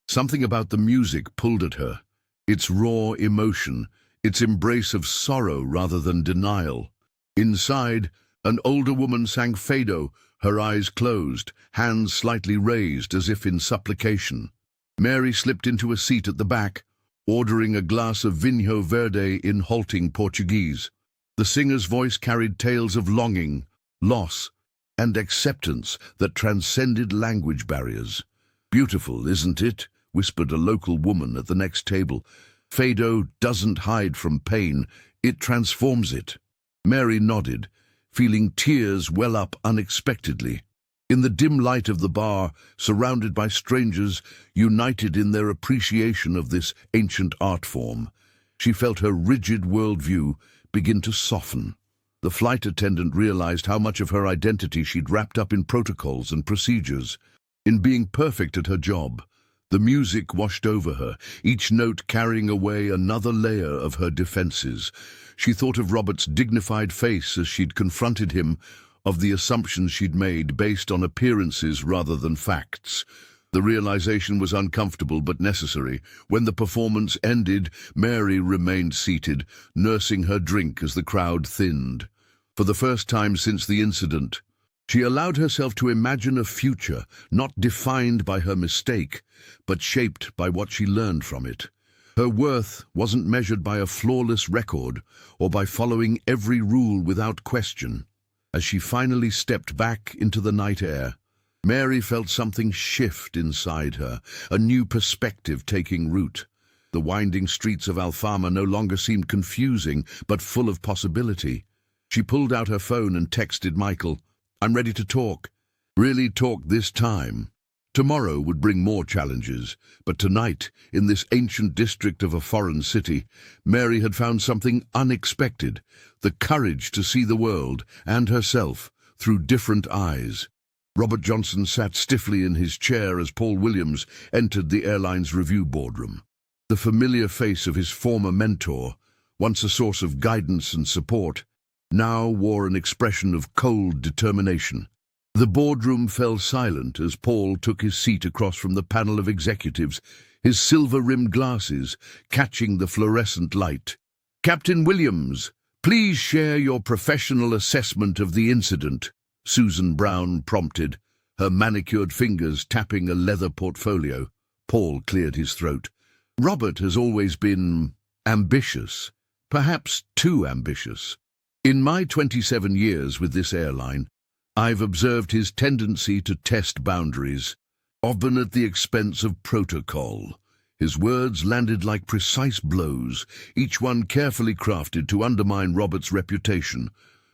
Something about the music pulled at her, its raw emotion, its embrace of sorrow rather than denial. Inside, an older woman sang fado, her eyes closed, hands slightly raised as if in supplication. Mary slipped into a seat at the back, ordering a glass of vinho verde in halting Portuguese. The singer's voice carried tales of longing, loss, and acceptance that transcended language barriers. "Beautiful, isn't it?" whispered a local woman at the next table. "Fado doesn't hide from pain, it transforms it." Mary nodded, feeling tears well up unexpectedly. In the dim light of the bar, surrounded by strangers, united in their appreciation of this ancient art form, she felt her rigid worldview begin to soften. The flight attendant realized how much of her identity she'd wrapped up in protocols and procedures. In being perfect at her job, the music washed over her, each note carrying away another layer of her defenses. She thought of Robert's dignified face as she'd confronted him, of the assumptions she'd made based on appearances rather than facts. The realization was uncomfortable but necessary. When the performance ended, Mary remained seated, nursing her drink as the crowd thinned. For the first time since the incident, she allowed herself to imagine a future not defined by her mistake, but shaped by what she learned from it. Her worth wasn't measured by a flawless record or by following every rule without question. As she finally stepped back into the night air, Mary felt something shift inside her, a new perspective taking root. The winding streets of Alfama no longer seemed confusing, but full of possibility. She pulled out her phone and texted Michael, "I'm ready to talk." Really talk this time. Tomorrow would bring more challenges, but tonight, in this ancient district of a foreign city, Mary had found something unexpected, the courage to see the world and herself through different eyes. Robert Johnson sat stiffly in his chair as Paul Williams entered the airline's review boardroom. The familiar face of his former mentor, once a source of guidance and support, now wore an expression of cold determination. The boardroom fell silent as Paul took his seat across from the panel of executives, his silver-rimmed glasses catching the fluorescent light. "Captain Williams, please share your professional assessment of the incident," Susan Brown prompted, her manicured fingers tapping a leather portfolio. Paul cleared his throat. "Robert has always been ambitious, perhaps too ambitious. In my 27 years with this airline, I've observed his tendency to test boundaries, often at the expense of protocol." His words landed like precise blows, each one carefully crafted to undermine Robert's reputation.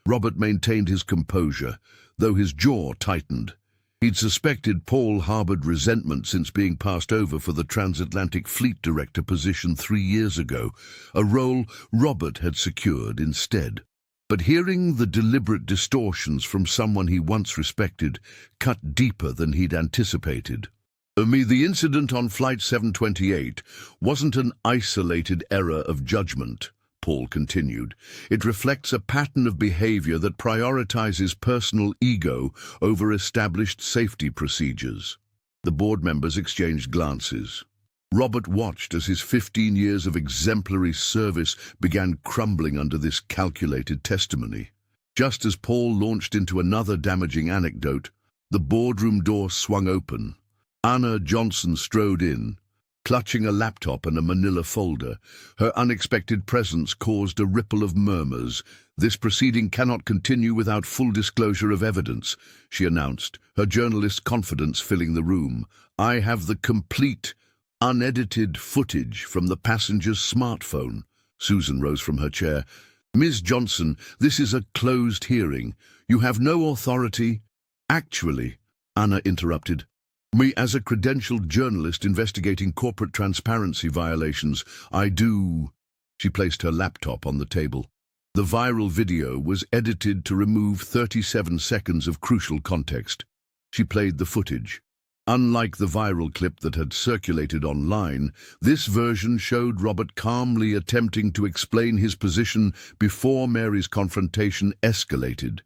Robert maintained his composure, though his jaw tightened. He'd suspected Paul harbored resentment since being passed over for the transatlantic fleet director position 3 years ago, a role Robert had secured instead. But hearing the deliberate distortions from someone he once respected cut deeper than he'd anticipated. The incident on Flight 728 wasn't an isolated error of judgment," Paul continued. "It reflects a pattern of behavior that prioritizes personal ego over established safety procedures." The board members exchanged glances. Robert watched as his 15 years of exemplary service began crumbling under this calculated testimony. Just as Paul launched into another damaging anecdote, the boardroom door swung open. Anna Johnson strode in, clutching a laptop and a manila folder. Her unexpected presence caused a ripple of murmurs. "This proceeding cannot continue without full disclosure of evidence," she announced, her journalist confidence filling the room. "I have the complete, unedited footage from the passenger's smartphone." Susan rose from her chair. "Ms. Johnson, this is a closed hearing. You have no authority." "Actually," Anna interrupted, "me as a credentialed journalist investigating corporate transparency violations, I do." She placed her laptop on the table. The viral video was edited to remove 37 seconds of crucial context. She played the footage. Unlike the viral clip that had circulated online, this version showed Robert calmly attempting to explain his position before Mary's confrontation escalated.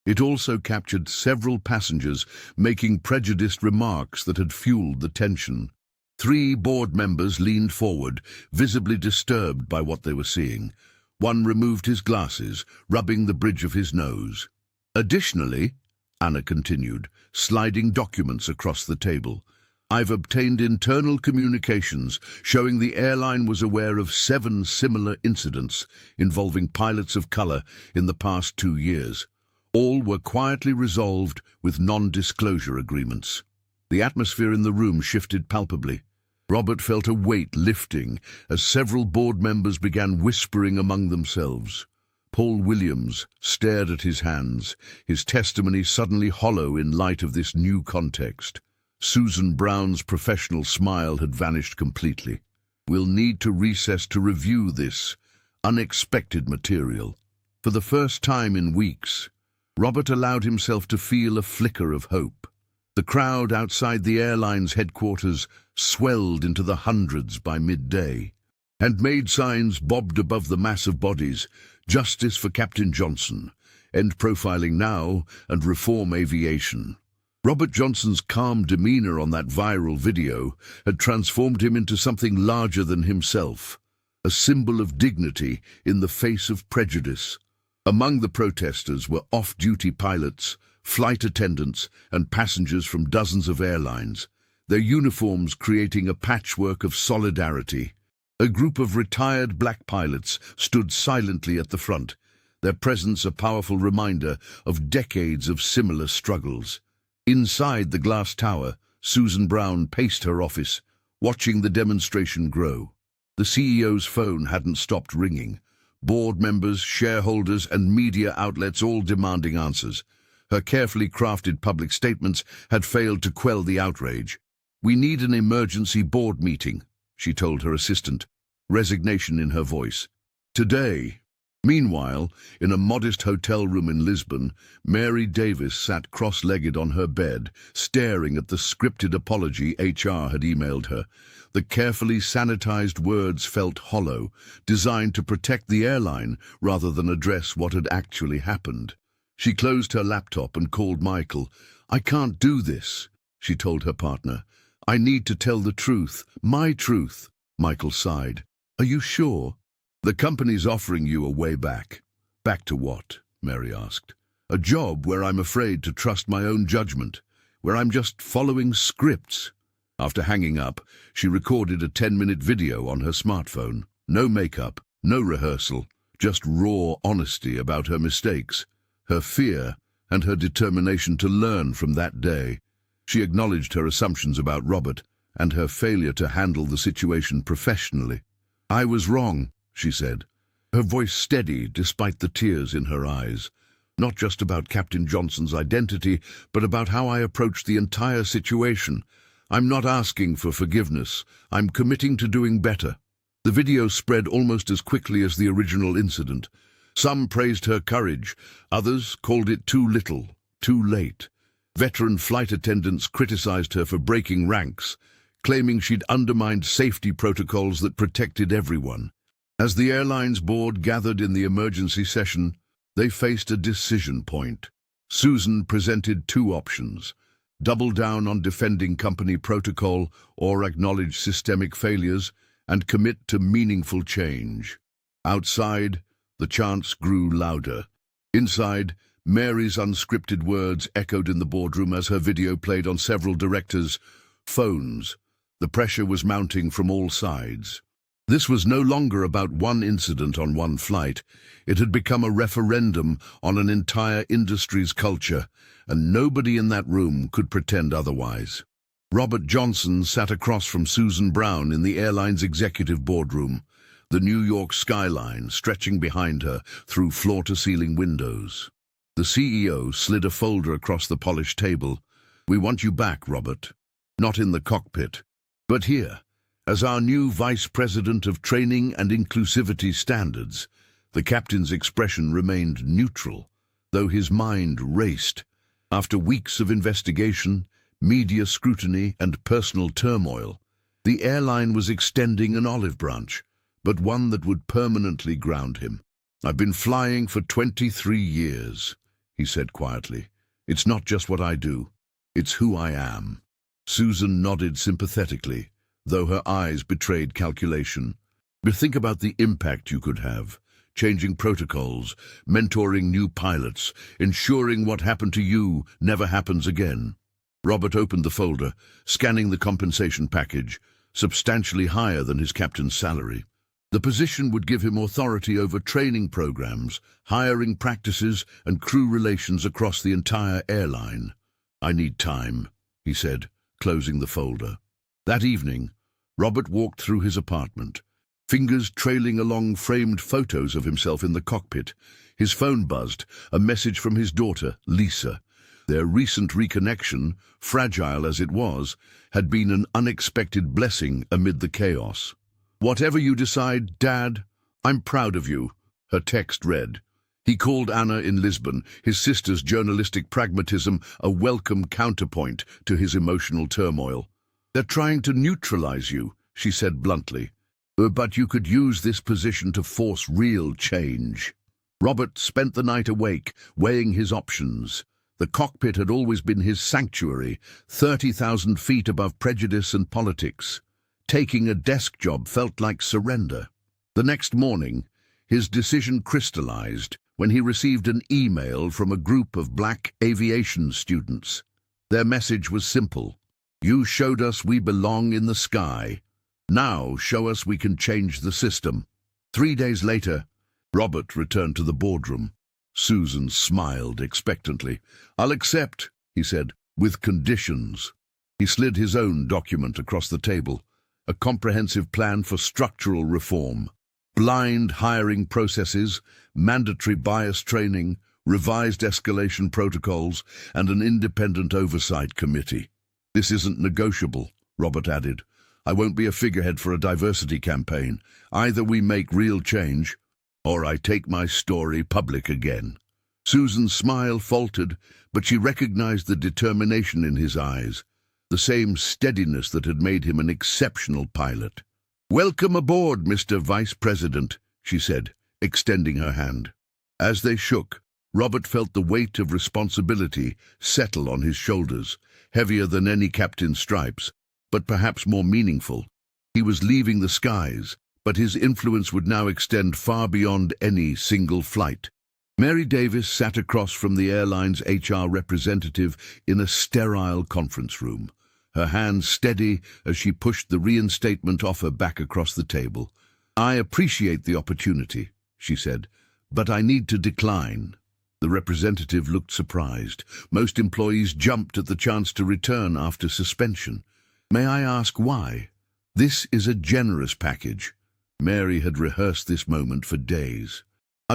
It also captured several passengers making prejudiced remarks that had fueled the tension. 3 board members leaned forward, visibly disturbed by what they were seeing. One removed his glasses, rubbing the bridge of his nose. "Additionally," Anna continued, sliding documents across the table, "I've obtained internal communications showing the airline was aware of 7 similar incidents involving pilots of color in the past 2 years. All were quietly resolved with non-disclosure agreements." The atmosphere in the room shifted palpably. Robert felt a weight lifting as several board members began whispering among themselves. Paul Williams stared at his hands, his testimony suddenly hollow in light of this new context. Susan Brown's professional smile had vanished completely. "We'll need to recess to review this unexpected material." For the first time in weeks, Robert allowed himself to feel a flicker of hope. The crowd outside the airline's headquarters swelled into the hundreds by midday. Handmade signs bobbed above the mass of bodies: "Justice for Captain Johnson," "End profiling now," and "Reform aviation." Robert Johnson's calm demeanor on that viral video had transformed him into something larger than himself, a symbol of dignity in the face of prejudice. Among the protesters were off-duty pilots, flight attendants, and passengers from dozens of airlines, their uniforms creating a patchwork of solidarity. A group of retired black pilots stood silently at the front, their presence a powerful reminder of decades of similar struggles. Inside the glass tower, Susan Brown paced her office, watching the demonstration grow. The CEO's phone hadn't stopped ringing. Board members, shareholders, and media outlets all demanding answers. Her carefully crafted public statements had failed to quell the outrage. "We need an emergency board meeting," she told her assistant, resignation in her voice. "Today." Meanwhile, in a modest hotel room in Lisbon, Mary Davis sat cross-legged on her bed, staring at the scripted apology HR had emailed her. The carefully sanitized words felt hollow, designed to protect the airline rather than address what had actually happened. She closed her laptop and called Michael. "I can't do this," she told her partner. "I need to tell the truth, my truth." Michael sighed. "Are you sure?" "The company's offering you a way back." "Back to what?" Mary asked. "A job where I'm afraid to trust my own judgment, where I'm just following scripts." After hanging up, she recorded a 10-minute video on her smartphone. No makeup, no rehearsal, just raw honesty about her mistakes, her fear, and her determination to learn from that day. She acknowledged her assumptions about Robert and her failure to handle the situation professionally. "I was wrong," she said, her voice steady despite the tears in her eyes. "Not just about Captain Johnson's identity, but about how I approached the entire situation. I'm not asking for forgiveness. I'm committing to doing better." The video spread almost as quickly as the original incident. Some praised her courage, others called it too little, too late. Veteran flight attendants criticized her for breaking ranks, claiming she'd undermined safety protocols that protected everyone. As the airline's board gathered in the emergency session, they faced a decision point. Susan presented two options: double down on defending company protocol or acknowledge systemic failures and commit to meaningful change. Outside, the chants grew louder. Inside, Mary's unscripted words echoed in the boardroom as her video played on several directors' phones. The pressure was mounting from all sides. This was no longer about one incident on one flight. It had become a referendum on an entire industry's culture, and nobody in that room could pretend otherwise. Robert Johnson sat across from Susan Brown in the airline's executive boardroom, the New York skyline stretching behind her through floor-to-ceiling windows. The CEO slid a folder across the polished table. "We want you back, Robert. Not in the cockpit, but here, as our new Vice President of Training and Inclusivity Standards." The captain's expression remained neutral, though his mind raced. After weeks of investigation, media scrutiny, and personal turmoil, the airline was extending an olive branch, but one that would permanently ground him. "I've been flying for 23 years, he said quietly. "It's not just what I do, it's who I am." Susan nodded sympathetically, though her eyes betrayed calculation. "But think about the impact you could have. Changing protocols, mentoring new pilots, ensuring what happened to you never happens again." Robert opened the folder, scanning the compensation package, substantially higher than his captain's salary. The position would give him authority over training programs, hiring practices, and crew relations across the entire airline. "I need time," he said, closing the folder. That evening, Robert walked through his apartment, fingers trailing along framed photos of himself in the cockpit. His phone buzzed, a message from his daughter, Lisa. Their recent reconnection, fragile as it was, had been an unexpected blessing amid the chaos. "Whatever you decide, Dad, I'm proud of you," her text read. He called Anna in Lisbon, his sister's journalistic pragmatism a welcome counterpoint to his emotional turmoil. "They're trying to neutralize you," she said bluntly. "But you could use this position to force real change." Robert spent the night awake, weighing his options. The cockpit had always been his sanctuary, 30,000 feet above prejudice and politics. Taking a desk job felt like surrender. The next morning, his decision crystallized when he received an email from a group of black aviation students. Their message was simple: "You showed us we belong in the sky. Now show us we can change the system." 3 days later, Robert returned to the boardroom. Susan smiled expectantly. "I'll accept," he said, "with conditions." He slid his own document across the table, a comprehensive plan for structural reform. Blind hiring processes, mandatory bias training, revised escalation protocols, and an independent oversight committee. "This isn't negotiable," Robert added. "I won't be a figurehead for a diversity campaign. Either we make real change, or I take my story public again." Susan's smile faltered, but she recognized the determination in his eyes, the same steadiness that had made him an exceptional pilot. "Welcome aboard, Mr. Vice President," she said, extending her hand. As they shook, Robert felt the weight of responsibility settle on his shoulders, heavier than any captain's stripes, but perhaps more meaningful. He was leaving the skies, but his influence would now extend far beyond any single flight. Mary Davis sat across from the airline's HR representative in a sterile conference room, her hands steady as she pushed the reinstatement offer back across the table. "I appreciate the opportunity," she said, "but I need to decline." The representative looked surprised. Most employees jumped at the chance to return after suspension. "May I ask why?" "This is a generous package." Mary had rehearsed this moment for days.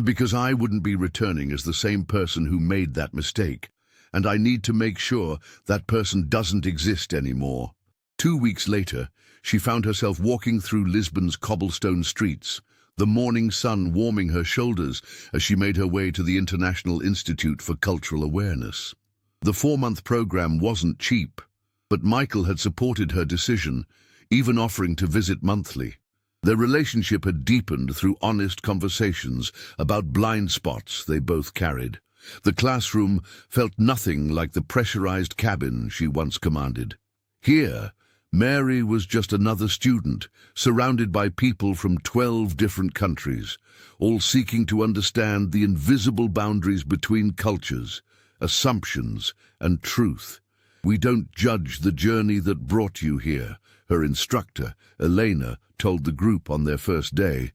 "Because I wouldn't be returning as the same person who made that mistake, and I need to make sure that person doesn't exist anymore." 2 weeks later, she found herself walking through Lisbon's cobblestone streets, the morning sun warming her shoulders as she made her way to the International Institute for Cultural Awareness. The 4-month program wasn't cheap, but Michael had supported her decision, even offering to visit monthly. Their relationship had deepened through honest conversations about blind spots they both carried. The classroom felt nothing like the pressurized cabin she once commanded. Here, Mary was just another student, surrounded by people from 12 different countries, all seeking to understand the invisible boundaries between cultures, assumptions, and truth. "We don't judge the journey that brought you here," her instructor, Elena, told the group on their first day.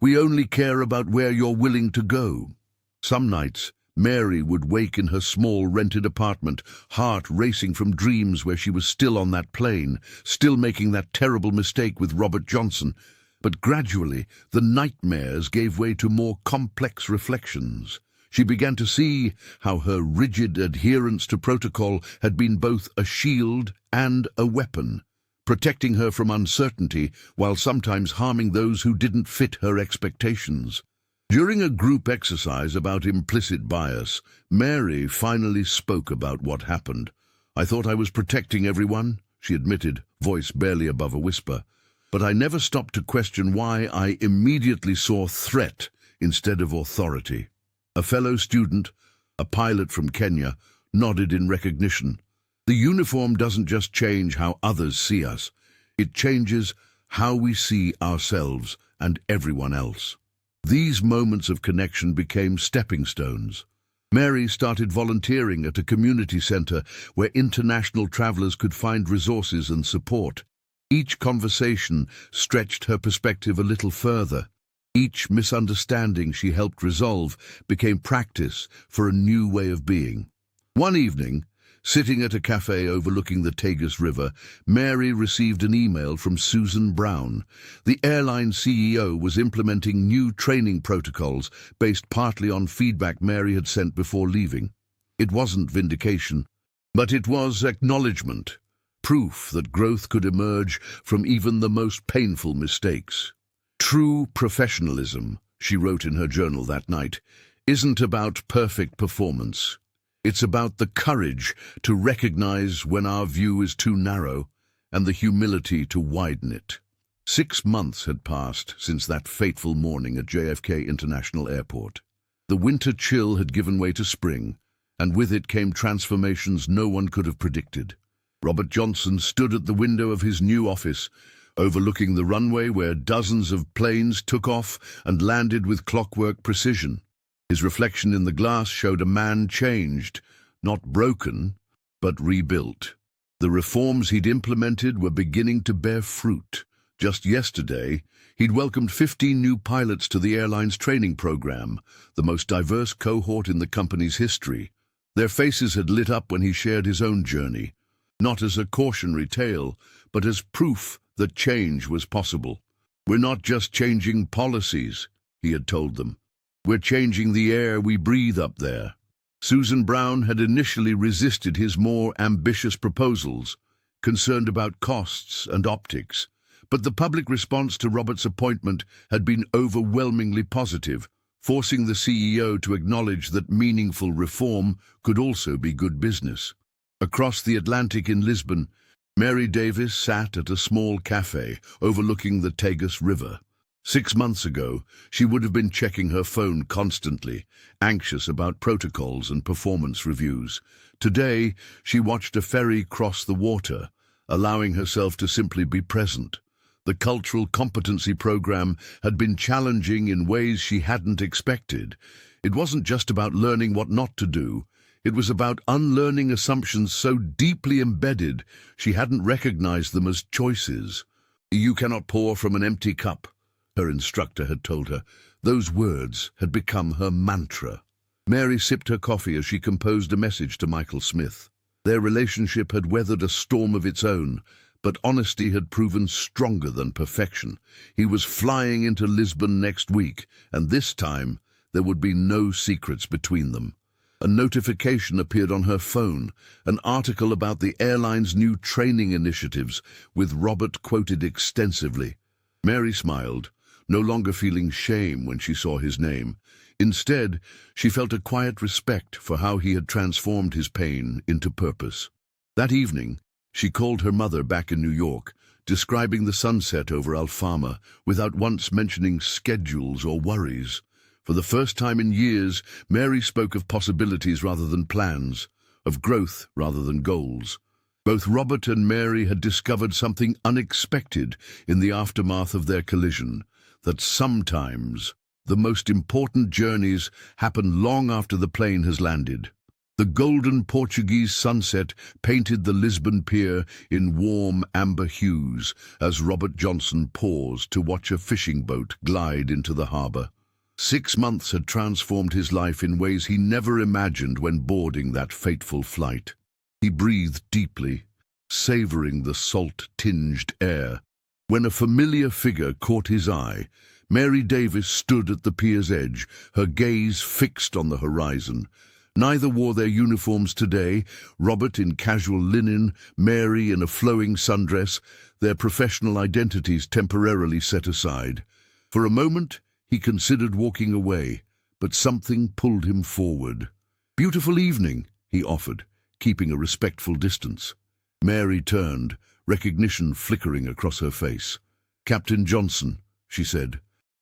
"We only care about where you're willing to go." Some nights, Mary would wake in her small rented apartment, heart racing from dreams where she was still on that plane, still making that terrible mistake with Robert Johnson. But gradually, the nightmares gave way to more complex reflections. She began to see how her rigid adherence to protocol had been both a shield and a weapon, protecting her from uncertainty while sometimes harming those who didn't fit her expectations. During a group exercise about implicit bias, Mary finally spoke about what happened. "I thought I was protecting everyone," she admitted, voice barely above a whisper. "But I never stopped to question why I immediately saw threat instead of authority." A fellow student, a pilot from Kenya, nodded in recognition. "The uniform doesn't just change how others see us. It changes how we see ourselves and everyone else." These moments of connection became stepping stones. Mary started volunteering at a community center where international travelers could find resources and support. Each conversation stretched her perspective a little further. Each misunderstanding she helped resolve became practice for a new way of being. One evening, sitting at a cafe overlooking the Tagus River, Mary received an email from Susan Brown. The airline CEO was implementing new training protocols based partly on feedback Mary had sent before leaving. It wasn't vindication, but it was acknowledgement, proof that growth could emerge from even the most painful mistakes. "True professionalism," she wrote in her journal that night, "isn't about perfect performance. It's about the courage to recognize when our view is too narrow and the humility to widen it." 6 months had passed since that fateful morning at JFK International Airport. The winter chill had given way to spring, and with it came transformations no one could have predicted. Robert Johnson stood at the window of his new office, overlooking the runway where dozens of planes took off and landed with clockwork precision. His reflection in the glass showed a man changed, not broken, but rebuilt. The reforms he'd implemented were beginning to bear fruit. Just yesterday, he'd welcomed 15 new pilots to the airline's training program, the most diverse cohort in the company's history. Their faces had lit up when he shared his own journey, not as a cautionary tale, but as proof that change was possible. "We're not just changing policies," he had told them. "We're changing the air we breathe up there." Susan Brown had initially resisted his more ambitious proposals, concerned about costs and optics, But the public response to Robert's appointment had been overwhelmingly positive, forcing the CEO to acknowledge that meaningful reform could also be good business. Across the Atlantic in Lisbon, Mary Davis sat at a small cafe overlooking the Tagus River. 6 months ago, she would have been checking her phone constantly, anxious about protocols and performance reviews. Today, she watched a ferry cross the water, allowing herself to simply be present. The cultural competency program had been challenging in ways she hadn't expected. It wasn't just about learning what not to do. It was about unlearning assumptions so deeply embedded she hadn't recognized them as choices. "You cannot pour from an empty cup," her instructor had told her. Those words had become her mantra. Mary sipped her coffee as she composed a message to Michael Smith. Their relationship had weathered a storm of its own, but honesty had proven stronger than perfection. He was flying into Lisbon next week, and this time there would be no secrets between them. A notification appeared on her phone, an article about the airline's new training initiatives, with Robert quoted extensively. Mary smiled, no longer feeling shame when she saw his name. Instead, she felt a quiet respect for how he had transformed his pain into purpose. That evening, she called her mother back in New York, describing the sunset over Alfama without once mentioning schedules or worries. For the first time in years, Mary spoke of possibilities rather than plans, of growth rather than goals. Both Robert and Mary had discovered something unexpected in the aftermath of their collision, that sometimes the most important journeys happen long after the plane has landed. The golden Portuguese sunset painted the Lisbon pier in warm amber hues as Robert Johnson paused to watch a fishing boat glide into the harbour. 6 months had transformed his life in ways he never imagined when boarding that fateful flight. He breathed deeply, savouring the salt-tinged air. When a familiar figure caught his eye, Mary Davis stood at the pier's edge, her gaze fixed on the horizon. Neither wore their uniforms today, Robert in casual linen, Mary in a flowing sundress, their professional identities temporarily set aside. For a moment, he considered walking away, but something pulled him forward. "Beautiful evening," he offered, keeping a respectful distance. Mary turned, recognition flickering across her face. "Captain Johnson," she said.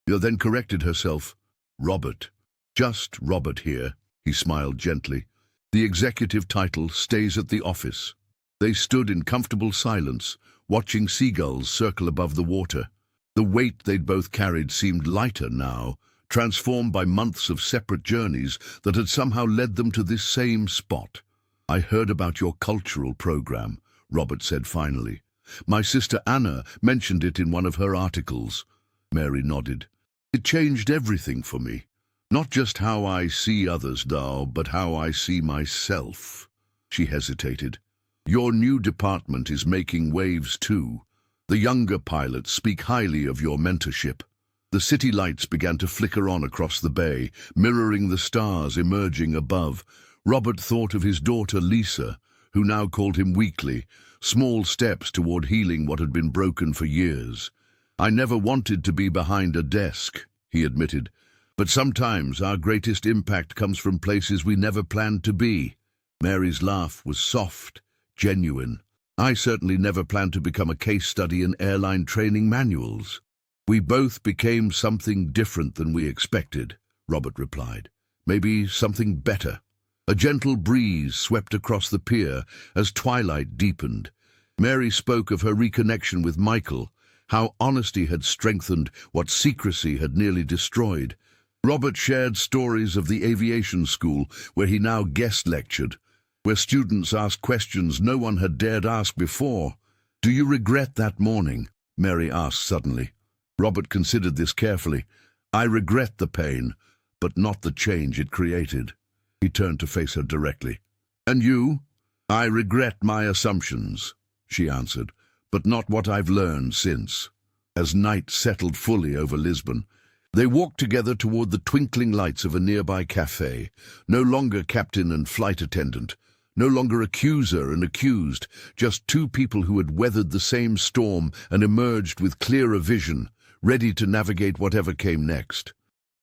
Then corrected herself. "Robert. Just Robert here," he smiled gently. "The executive title stays at the office." They stood in comfortable silence, watching seagulls circle above the water. The weight they'd both carried seemed lighter now, transformed by months of separate journeys that had somehow led them to this same spot. "I heard about your cultural program," Robert said finally. "My sister Anna mentioned it in one of her articles." Mary nodded. "It changed everything for me. Not just how I see others now, but how I see myself." She hesitated. "Your new department is making waves too. The younger pilots speak highly of your mentorship." The city lights began to flicker on across the bay, mirroring the stars emerging above. Robert thought of his daughter Lisa, who now called him weekly, small steps toward healing what had been broken for years. "I never wanted to be behind a desk," he admitted, "but sometimes our greatest impact comes from places we never planned to be." Mary's laugh was soft, genuine. "I certainly never planned to become a case study in airline training manuals." "We both became something different than we expected," Robert replied. "Maybe something better." A gentle breeze swept across the pier as twilight deepened. Mary spoke of her reconnection with Michael, how honesty had strengthened what secrecy had nearly destroyed. Robert shared stories of the aviation school where he now guest lectured, where students asked questions no one had dared ask before. "Do you regret that morning?" Mary asked suddenly. Robert considered this carefully. "I regret the pain, but not the change it created." He turned to face her directly. "And you?" "I regret my assumptions," she answered, "but not what I've learned since." As night settled fully over Lisbon, they walked together toward the twinkling lights of a nearby cafe, no longer captain and flight attendant, No longer accuser and accused, just two people who had weathered the same storm and emerged with clearer vision, ready to navigate whatever came next.